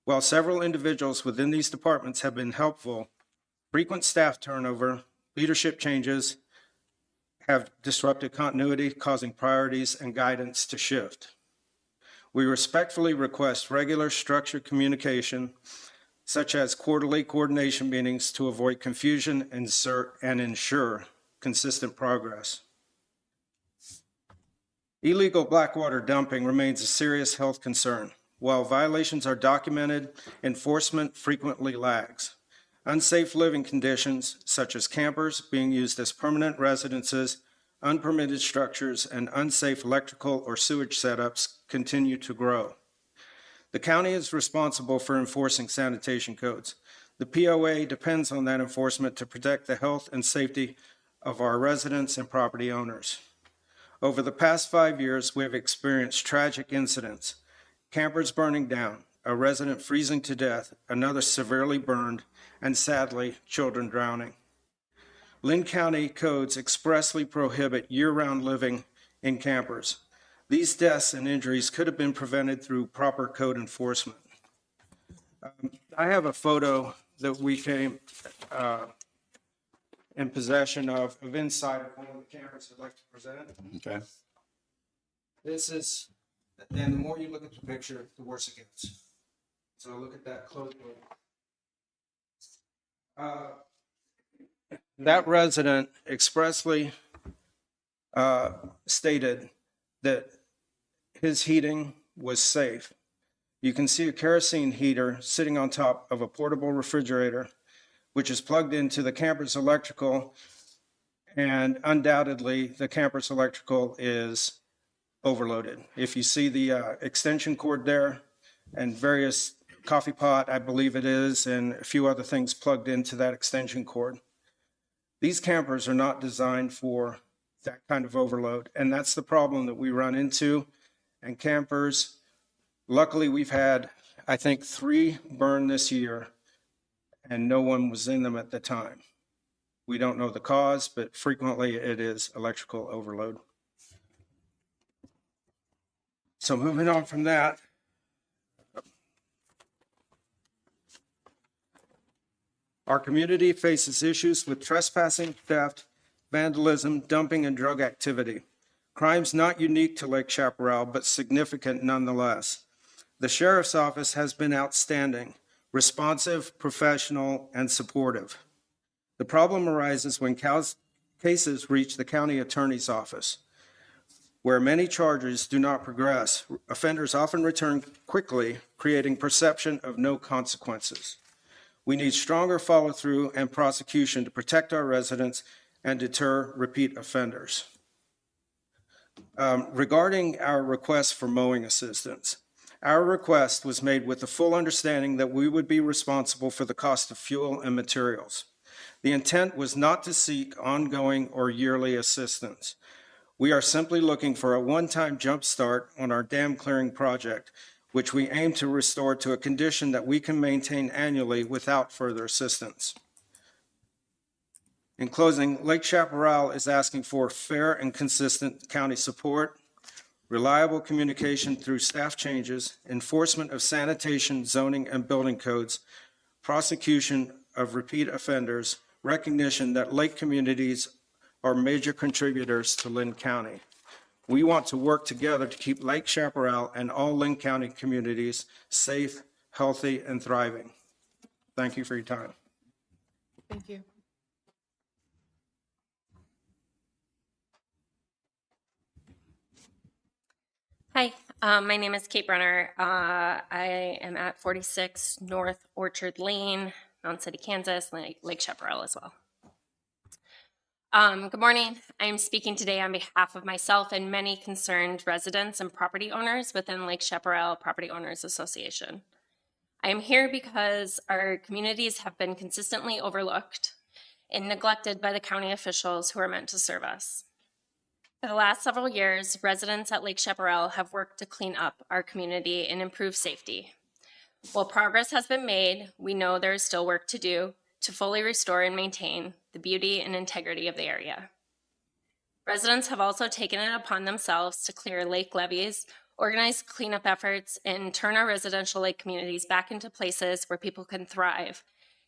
While several individuals within these departments have been helpful, frequent staff turnover, leadership changes have disrupted continuity, causing priorities and guidance to shift. We respectfully request regular structured communication, such as quarterly coordination meetings, to avoid confusion and ensure consistent progress. Illegal blackwater dumping remains a serious health concern. While violations are documented, enforcement frequently lags. Unsafe living conditions, such as campers being used as permanent residences, unpermitted structures, and unsafe electrical or sewage setups continue to grow. The county is responsible for enforcing sanitation codes. The POA depends on that enforcement to protect the health and safety of our residents and property owners. Over the past 5 years, we have experienced tragic incidents: campers burning down, a resident freezing to death, another severely burned, and sadly, children drowning. Linn County codes expressly prohibit year-round living in campers. These deaths and injuries could have been prevented through proper code enforcement. I have a photo that we came in possession of inside of one of the campers I'd like to present. Okay. This is, and the more you look at the picture, the worse it gets. So look at that close look. That resident expressly stated that his heating was safe. You can see a kerosene heater sitting on top of a portable refrigerator, which is plugged into the camper's electrical, and undoubtedly the camper's electrical is overloaded. If you see the extension cord there and various coffee pot, I believe it is, and a few other things plugged into that extension cord. These campers are not designed for that kind of overload, and that's the problem that we run into. And campers, luckily we've had, I think, 3 burn this year, and no one was in them at the time. We don't know the cause, but frequently it is electrical overload. So moving on from that, our community faces issues with trespassing, theft, vandalism, dumping, and drug activity. Crimes not unique to Lake Chaparral, but significant nonetheless. The sheriff's office has been outstanding, responsive, professional, and supportive. The problem arises when cases reach the county attorney's office. Where many charges do not progress, offenders often return quickly, creating perception of no consequences. We need stronger follow-through and prosecution to protect our residents and deter repeat offenders. Regarding our request for mowing assistance, our request was made with the full understanding that we would be responsible for the cost of fuel and materials. The intent was not to seek ongoing or yearly assistance. We are simply looking for a one-time jump start on our dam clearing project, which we aim to restore to a condition that we can maintain annually without further assistance. In closing, Lake Chaparral is asking for fair and consistent county support, reliable communication through staff changes, enforcement of sanitation, zoning, and building codes, prosecution of repeat offenders, recognition that lake communities are major contributors to Linn County. We want to work together to keep Lake Chaparral and all Linn County communities safe, healthy, and thriving. Thank you for your time. Thank you. Hi, my name is Kate Brenner. I am at 46 North Orchard Lane, Mound City, Kansas, Lake Chaparral as well. Good morning. I'm speaking today on behalf of myself and many concerned residents and property owners within Lake Chaparral Property Owners Association. I am here because our communities have been consistently overlooked and neglected by the county officials who are meant to serve us. For the last several years, residents at Lake Chaparral have worked to clean up our community and improve safety. While progress has been made, we know there is still work to do to fully restore and maintain the beauty and integrity of the area. Residents have also taken it upon themselves to clear lake levees, organize cleanup efforts, and turn our residential lake communities back into places where people can thrive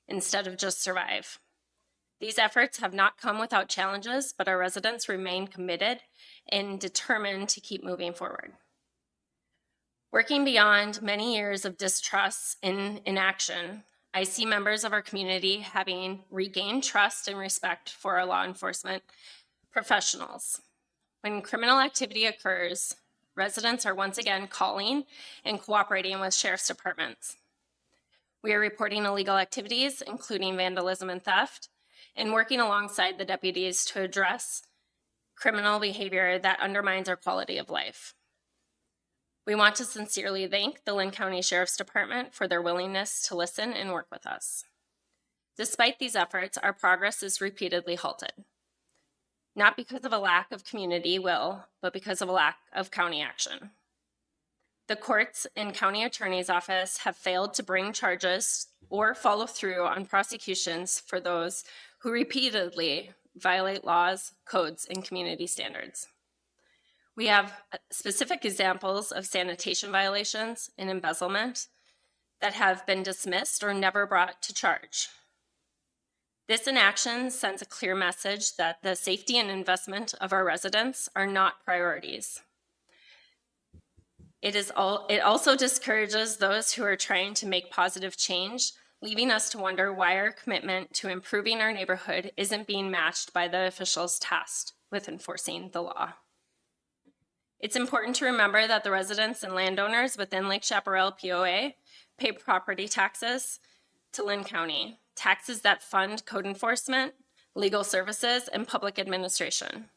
instead of just survive. These efforts have not come without challenges, but our residents remain committed and determined to keep moving forward. Working beyond many years of distrust and inaction, I see members of our community having regained trust and respect for our law enforcement professionals. When criminal activity occurs, residents are once again calling and cooperating with sheriff's departments. We are reporting illegal activities, including vandalism and theft, and working alongside the deputies to address criminal behavior that undermines our quality of life. We want to sincerely thank the Linn County Sheriff's Department for their willingness to listen and work with us. Despite these efforts, our progress is repeatedly halted. Not because of a lack of community will, but because of a lack of county action. The courts and county attorney's office have failed to bring charges or follow through on prosecutions for those who repeatedly violate laws, codes, and community standards. We have specific examples of sanitation violations and embezzlement that have been dismissed or never brought to charge. This inaction sends a clear message that the safety and investment of our residents are not priorities. It also discourages those who are trying to make positive change, leaving us to wonder why our commitment to improving our neighborhood isn't being matched by the officials tasked with enforcing the law. It's important to remember that the residents and landowners within Lake Chaparral POA pay property taxes to Linn County, taxes that fund code enforcement, legal services, and public administration.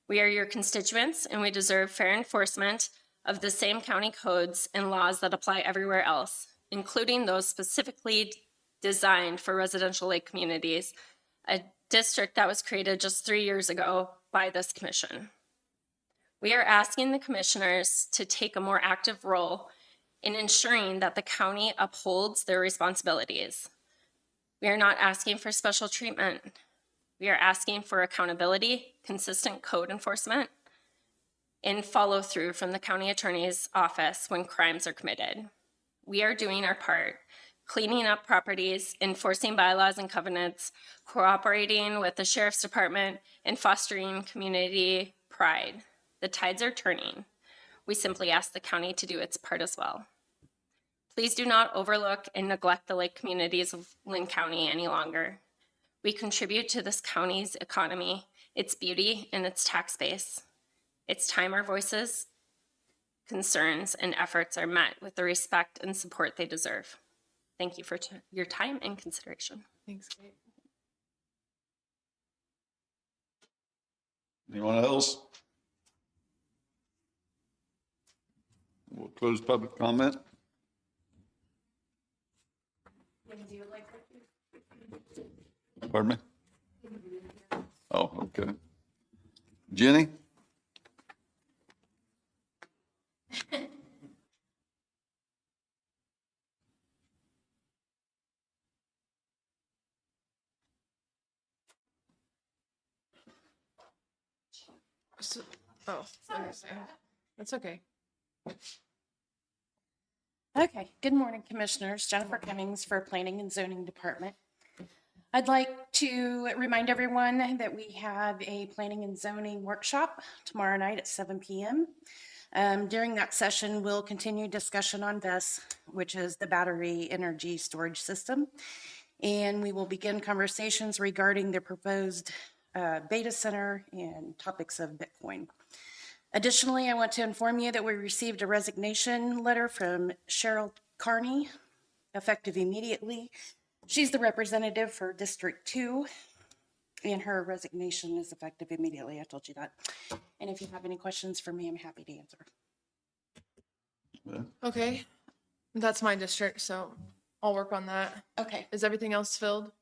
We are your constituents, and we deserve fair enforcement of the same county codes and laws that apply everywhere else, including those specifically designed for residential lake communities, a district that was created just 3 years ago by this commission. We are asking the commissioners to take a more active role in ensuring that the county upholds their responsibilities. We are not asking for special treatment. We are asking for accountability, consistent code enforcement, and follow through from the county attorney's office when crimes are committed. We are doing our part, cleaning up properties, enforcing bylaws and covenants, cooperating with the sheriff's department, and fostering community pride. The tides are turning. We simply ask the county to do its part as well. Please do not overlook and neglect the lake communities of Linn County any longer. We contribute to this county's economy, its beauty, and its tax base. It's time our voices, concerns, and efforts are met with the respect and support they deserve. Thank you for your time and consideration. Thanks, Kate. Anyone else? We'll close public comment. Pardon me? Oh, okay. Jenny? So- Oh, okay. That's okay. Okay, good morning, Commissioners. Jennifer Cummings for Planning and Zoning Department. I'd like to remind everyone that we have a planning and zoning workshop tomorrow night at 7 p.m. During that session, we'll continue discussion on VES, which is the battery energy storage system. And we will begin conversations regarding the proposed beta center and topics of Bitcoin. Additionally, I want to inform you that we received a resignation letter from Cheryl Carney, effective immediately. She's the representative for District 2, and her resignation is effective immediately. I told you that. And if you have any questions for me, I'm happy to answer. Okay, that's my district, so I'll work on that. Okay, Is everything else filled?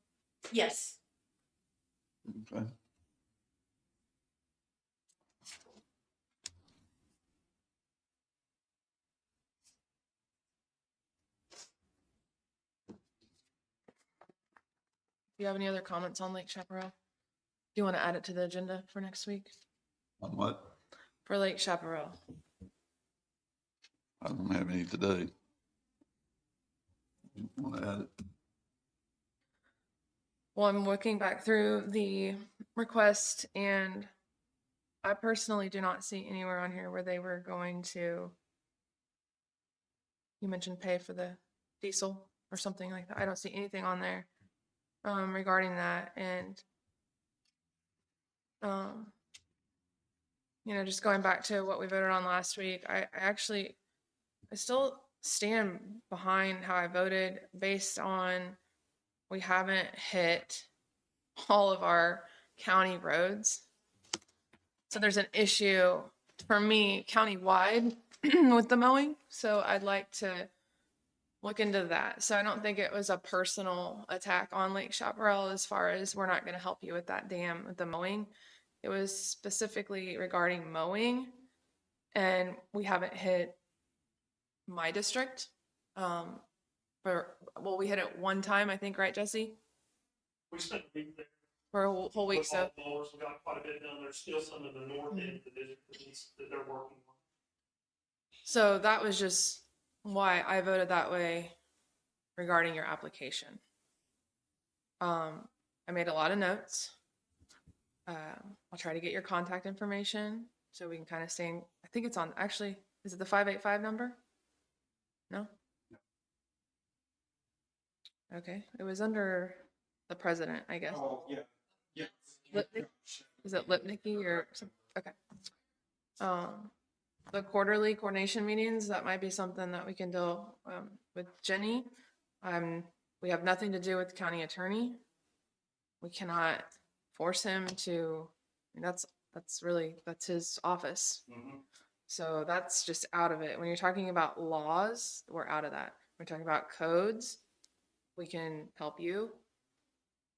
yes. Okay. Do you have any other comments on Lake Chaparral? Do you want to add it to the agenda for next week? On what? For Lake Chaparral? I don't have any today. Want to add it? Well, I'm looking back through the request and I personally do not see anywhere on here where they were going to, you mentioned pay for the diesel or something like that. I don't see anything on there regarding that. And, you know, just going back to what we voted on last week, I still stand behind how I voted based on we haven't hit all of our county roads. So there's an issue for me countywide with the mowing. So I'd like to look into that. So I don't think it was a personal attack on Lake Chaparral as far as we're not going to help you with that dam, with the mowing. It was specifically regarding mowing, and we haven't hit my district. We hit it one time, I think, right, Jesse? We spent a week there. For a whole week, so. With all the mowers, we got quite a bit done. There's still some in the north end of the district that they're working on. So that was just why I voted that way regarding your application. I made a lot of notes. I'll try to get your contact information so we can kind of stay in, I think it's on, actually, is it the 585 number? No? Okay, it was under the president, I guess. Oh, yeah, yeah. Lipnick? Is it Lipnicky or something? Okay. The quarterly coordination meetings, that might be something that we can do with Jenny. We have nothing to do with the county attorney. We cannot force him to, I mean, that's his office. So that's just out of it. When you're talking about laws, we're out of that. We're talking about codes, we can help you.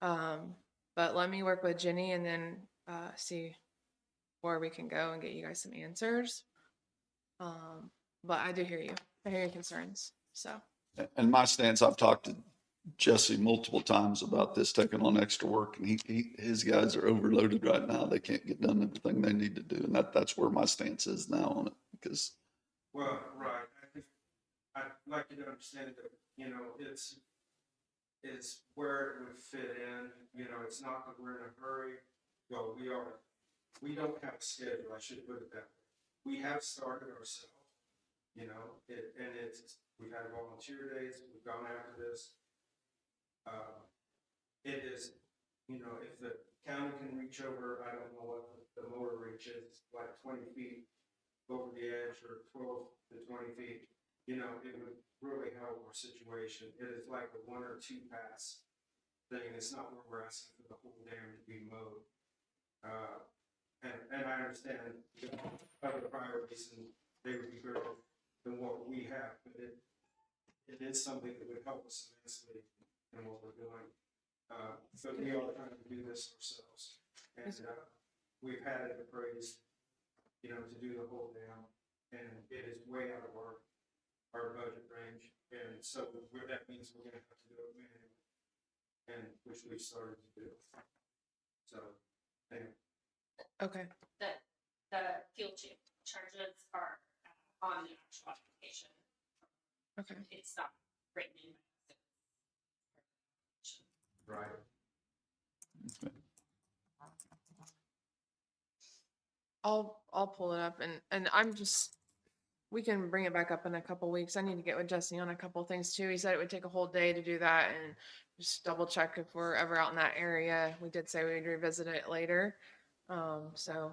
But let me work with Jenny and then see where we can go and get you guys some answers. But I do hear you. I hear your concerns. So. And my stance, I've talked to Jesse multiple times about this taking on extra work, and his guys are overloaded right now. They can't get done everything they need to do, and that's where my stance is now on it, because. Well, right, I'd like you to understand that, you know, it's where it would fit in, you know, it's not that we're in a hurry. Well, we don't have a schedule, I should put it that way. We have started ourselves, you know, we've had volunteer days, we've gone after this. It is, you know, if the county can reach over, I don't know what the motor reach is, like 20 feet over the edge or 12 to 20 feet, you know, it would really help our situation. It is like a 1 or 2 pass thing. It's not where we're asking for the whole dam to be mowed. And I understand, you know, other priorities and they would be greater than what we have, but it is something that would help us immensely in what we're doing. But we are trying to do this ourselves. And, we've had it appraised, to do the whole dam, and it is way out of our budget range. And so that means we're gonna have to do it manually, and which we started to do. So, anyway. Okay. The fuel charges are on the actual application. Okay. It's not written in. Right. I'll pull it up and we can bring it back up in a couple weeks. I need to get with Jesse on a couple things too. He said it would take a whole day to do that and just double check if we're ever out in that area. We did say we'd revisit it later. So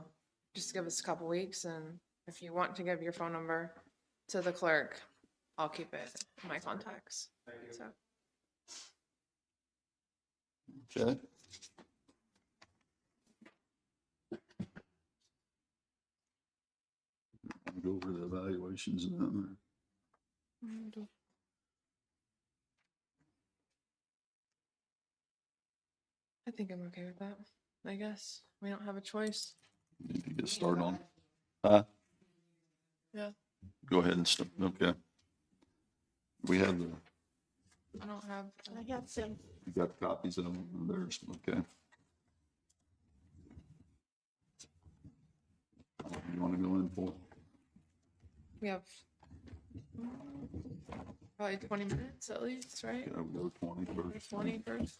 just give us a couple weeks, and if you want to give your phone number to the clerk, I'll keep it in my contacts. So. Okay. Go over the evaluations now. I think I'm okay with that. I guess we don't have a choice. Need to get started on. Huh? Yeah. Go ahead and start. Okay. We have the, I don't have. I have some. you got copies of them. There's, okay. You want to go in for? We have probably 20 minutes at least, right? Yeah, we'll go 20 first. 20 first.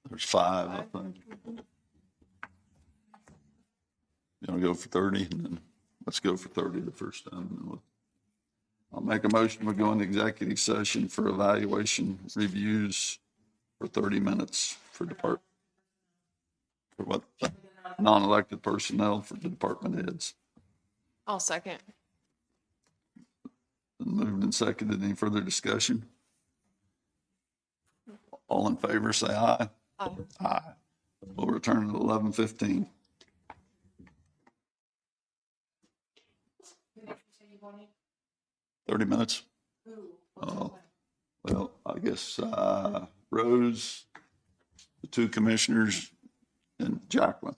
There's 5, I think. You want to go for 30, and then let's go for 30 the first time. And then I'll make a motion. We'll go into executive session for evaluation reviews for 30 minutes for what? Non-elected personnel for the department heads. I'll second. Moved and seconded. Any further discussion? All in favor, say aye. Aye. Aye. We'll return at 11:15. "30 minutes? Oh, well, I guess Rose, the 2 commissioners, and Jacqueline.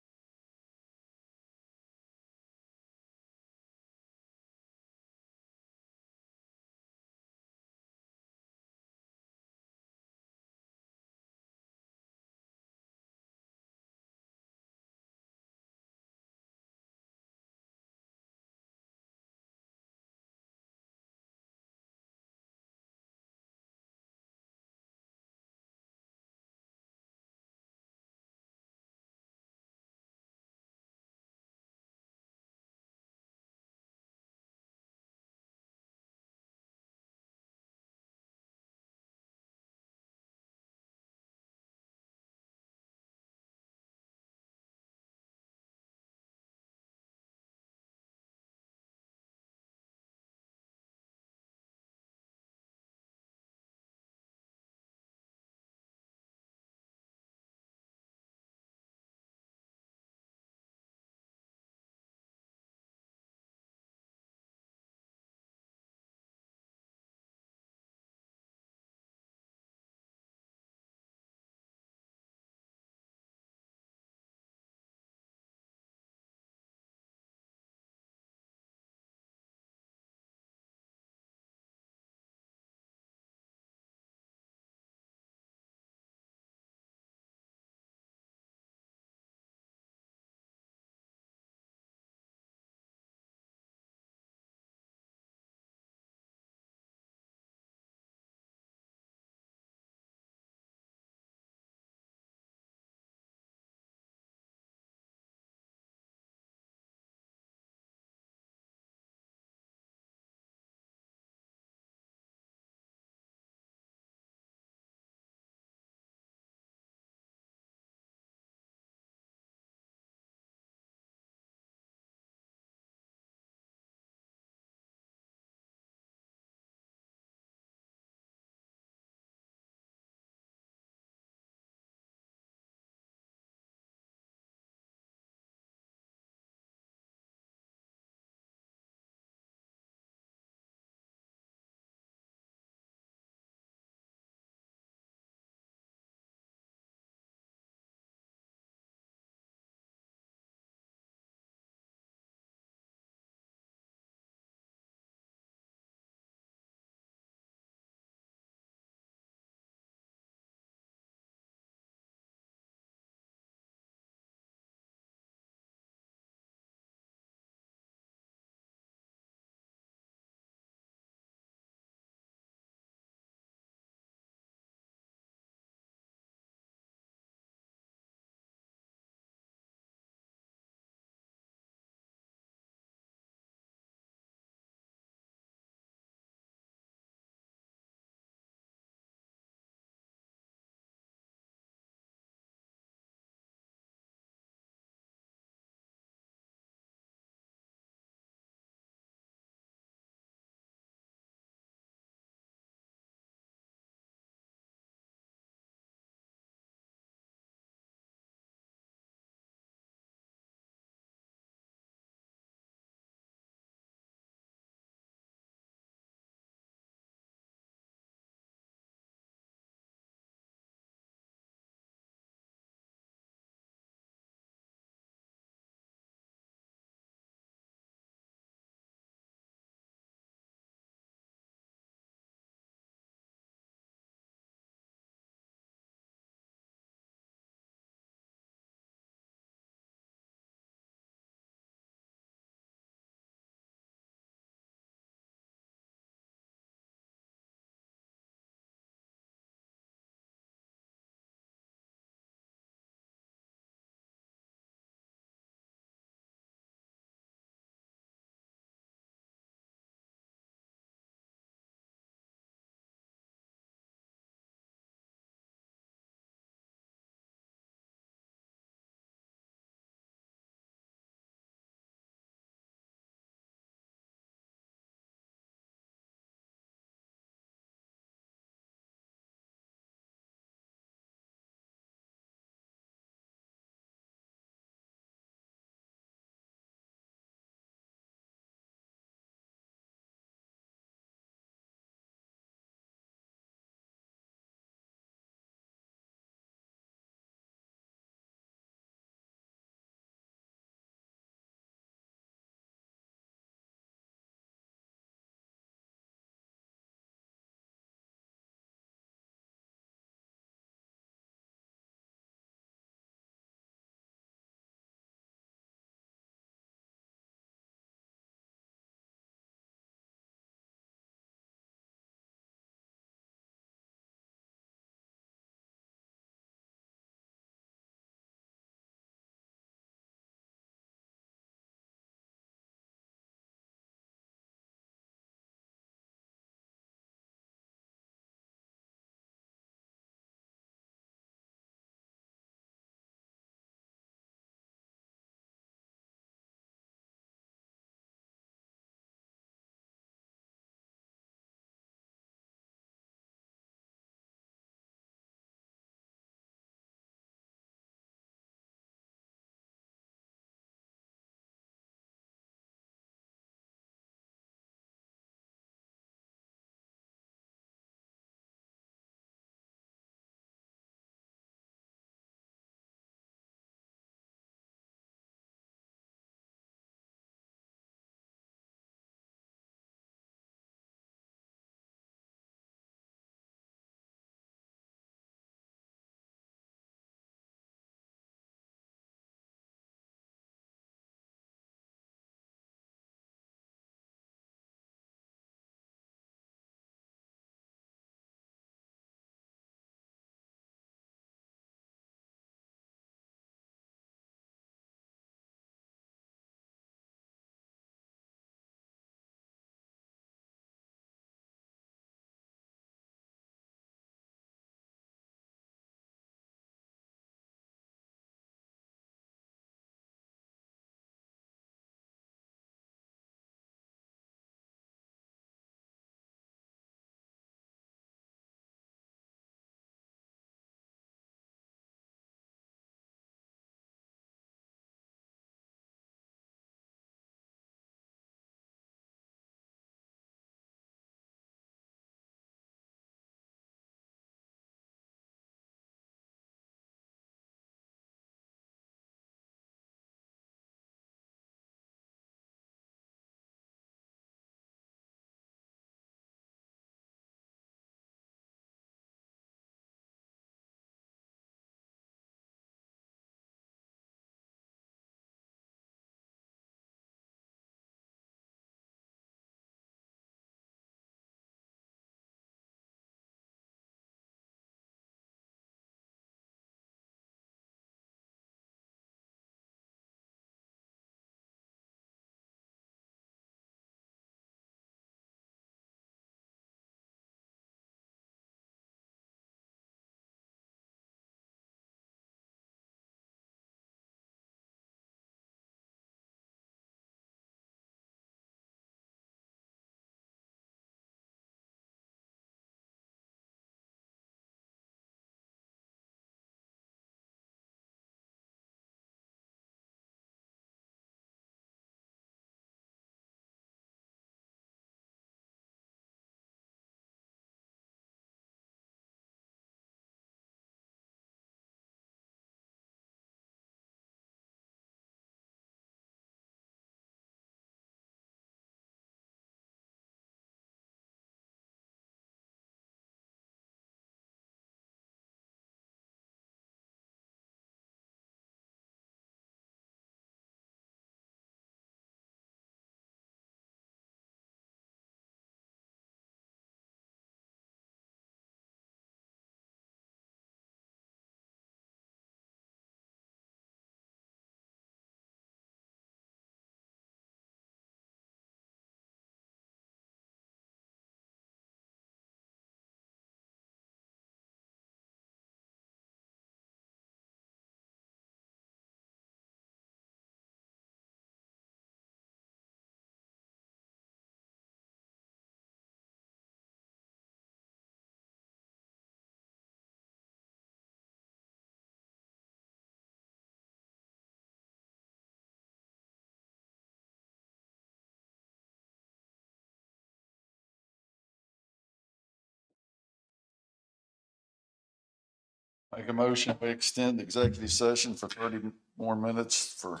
Make a motion, we extend the executive session for 30 more minutes for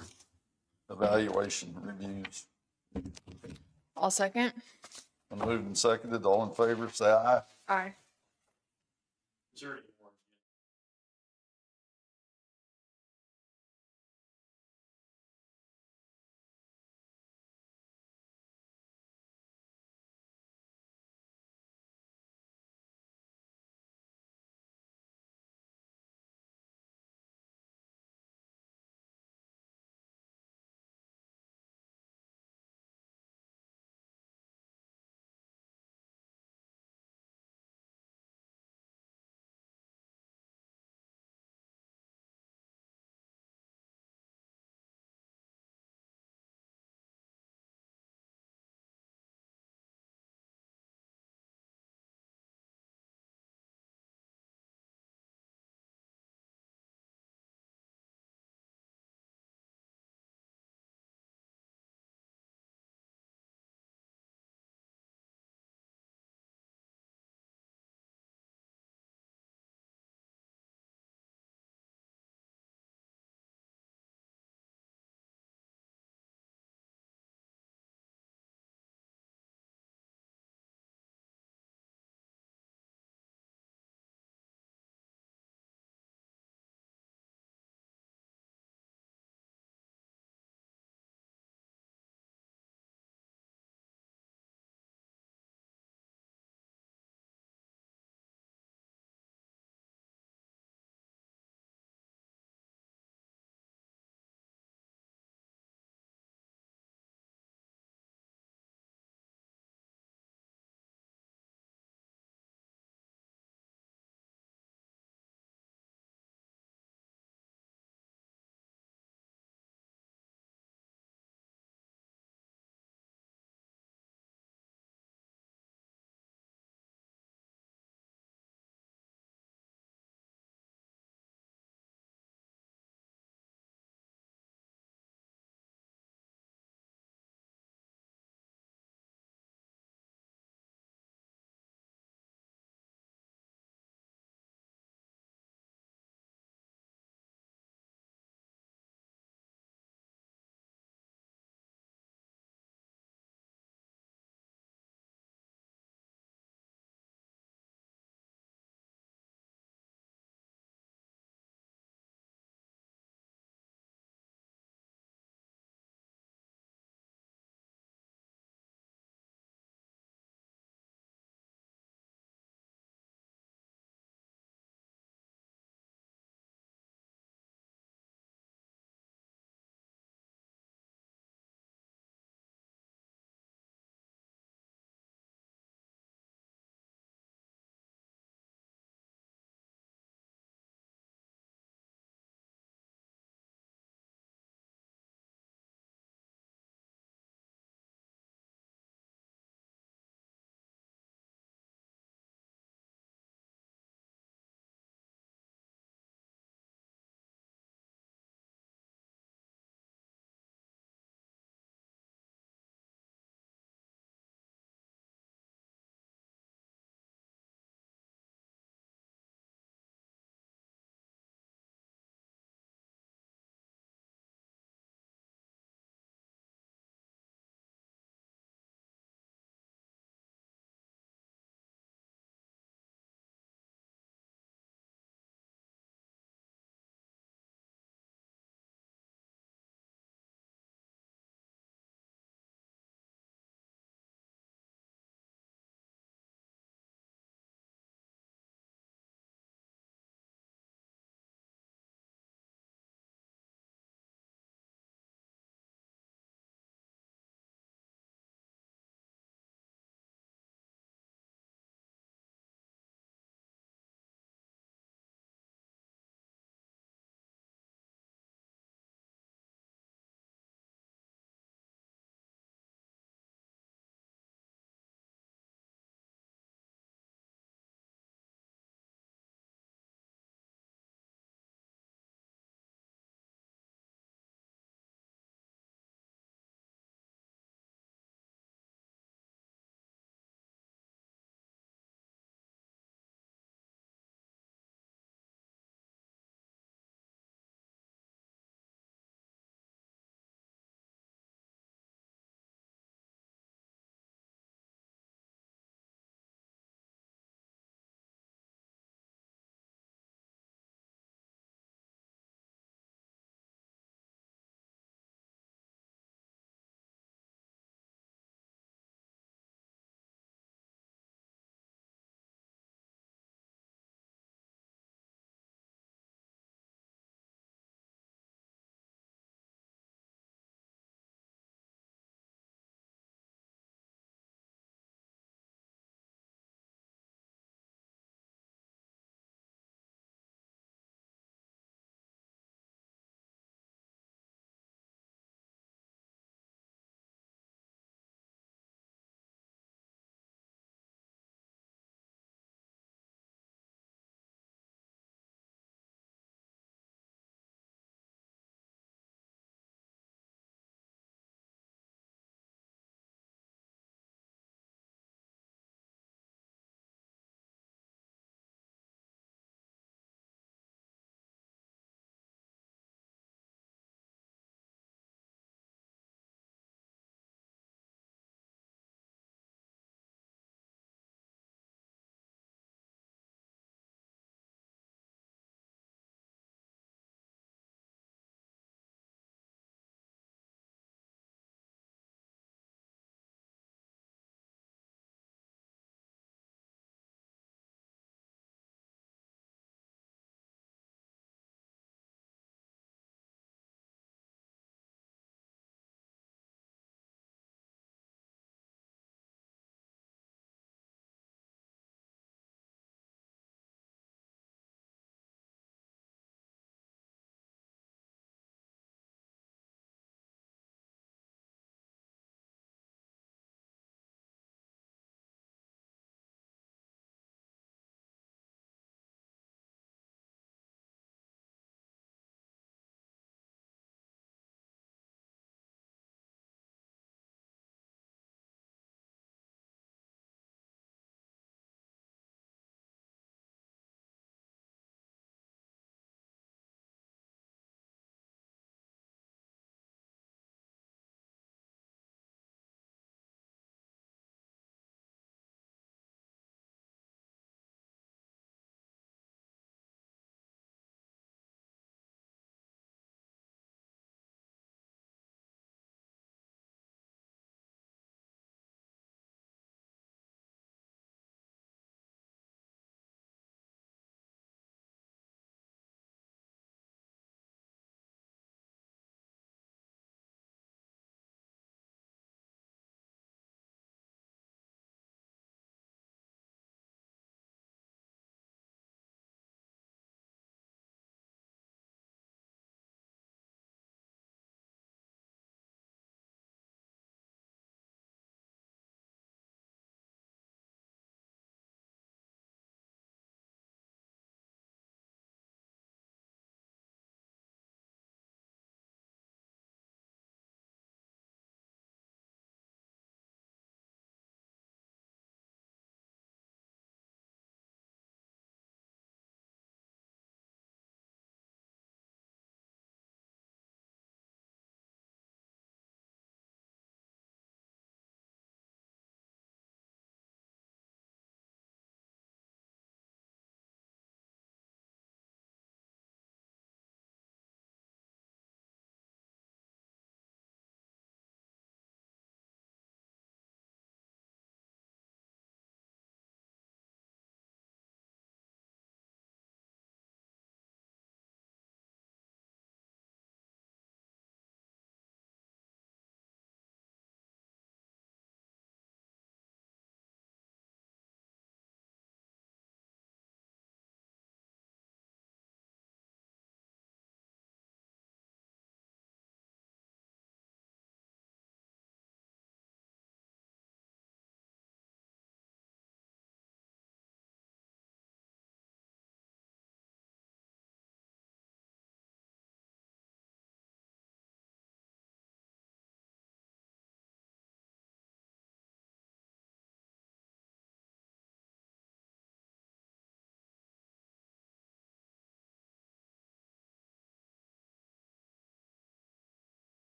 evaluation reviews. I'll second. Moved and seconded, all in favor, say aye. Aye. Is there any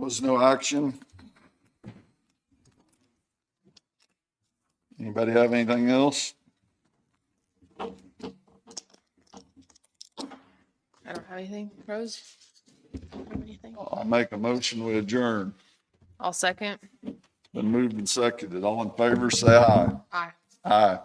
Was no action. Anybody have anything else? I don't have anything. Rose? Don't have anything. I'll make a motion to adjourn. I'll second. Been moved and seconded. All in favor, say aye. Aye. Aye.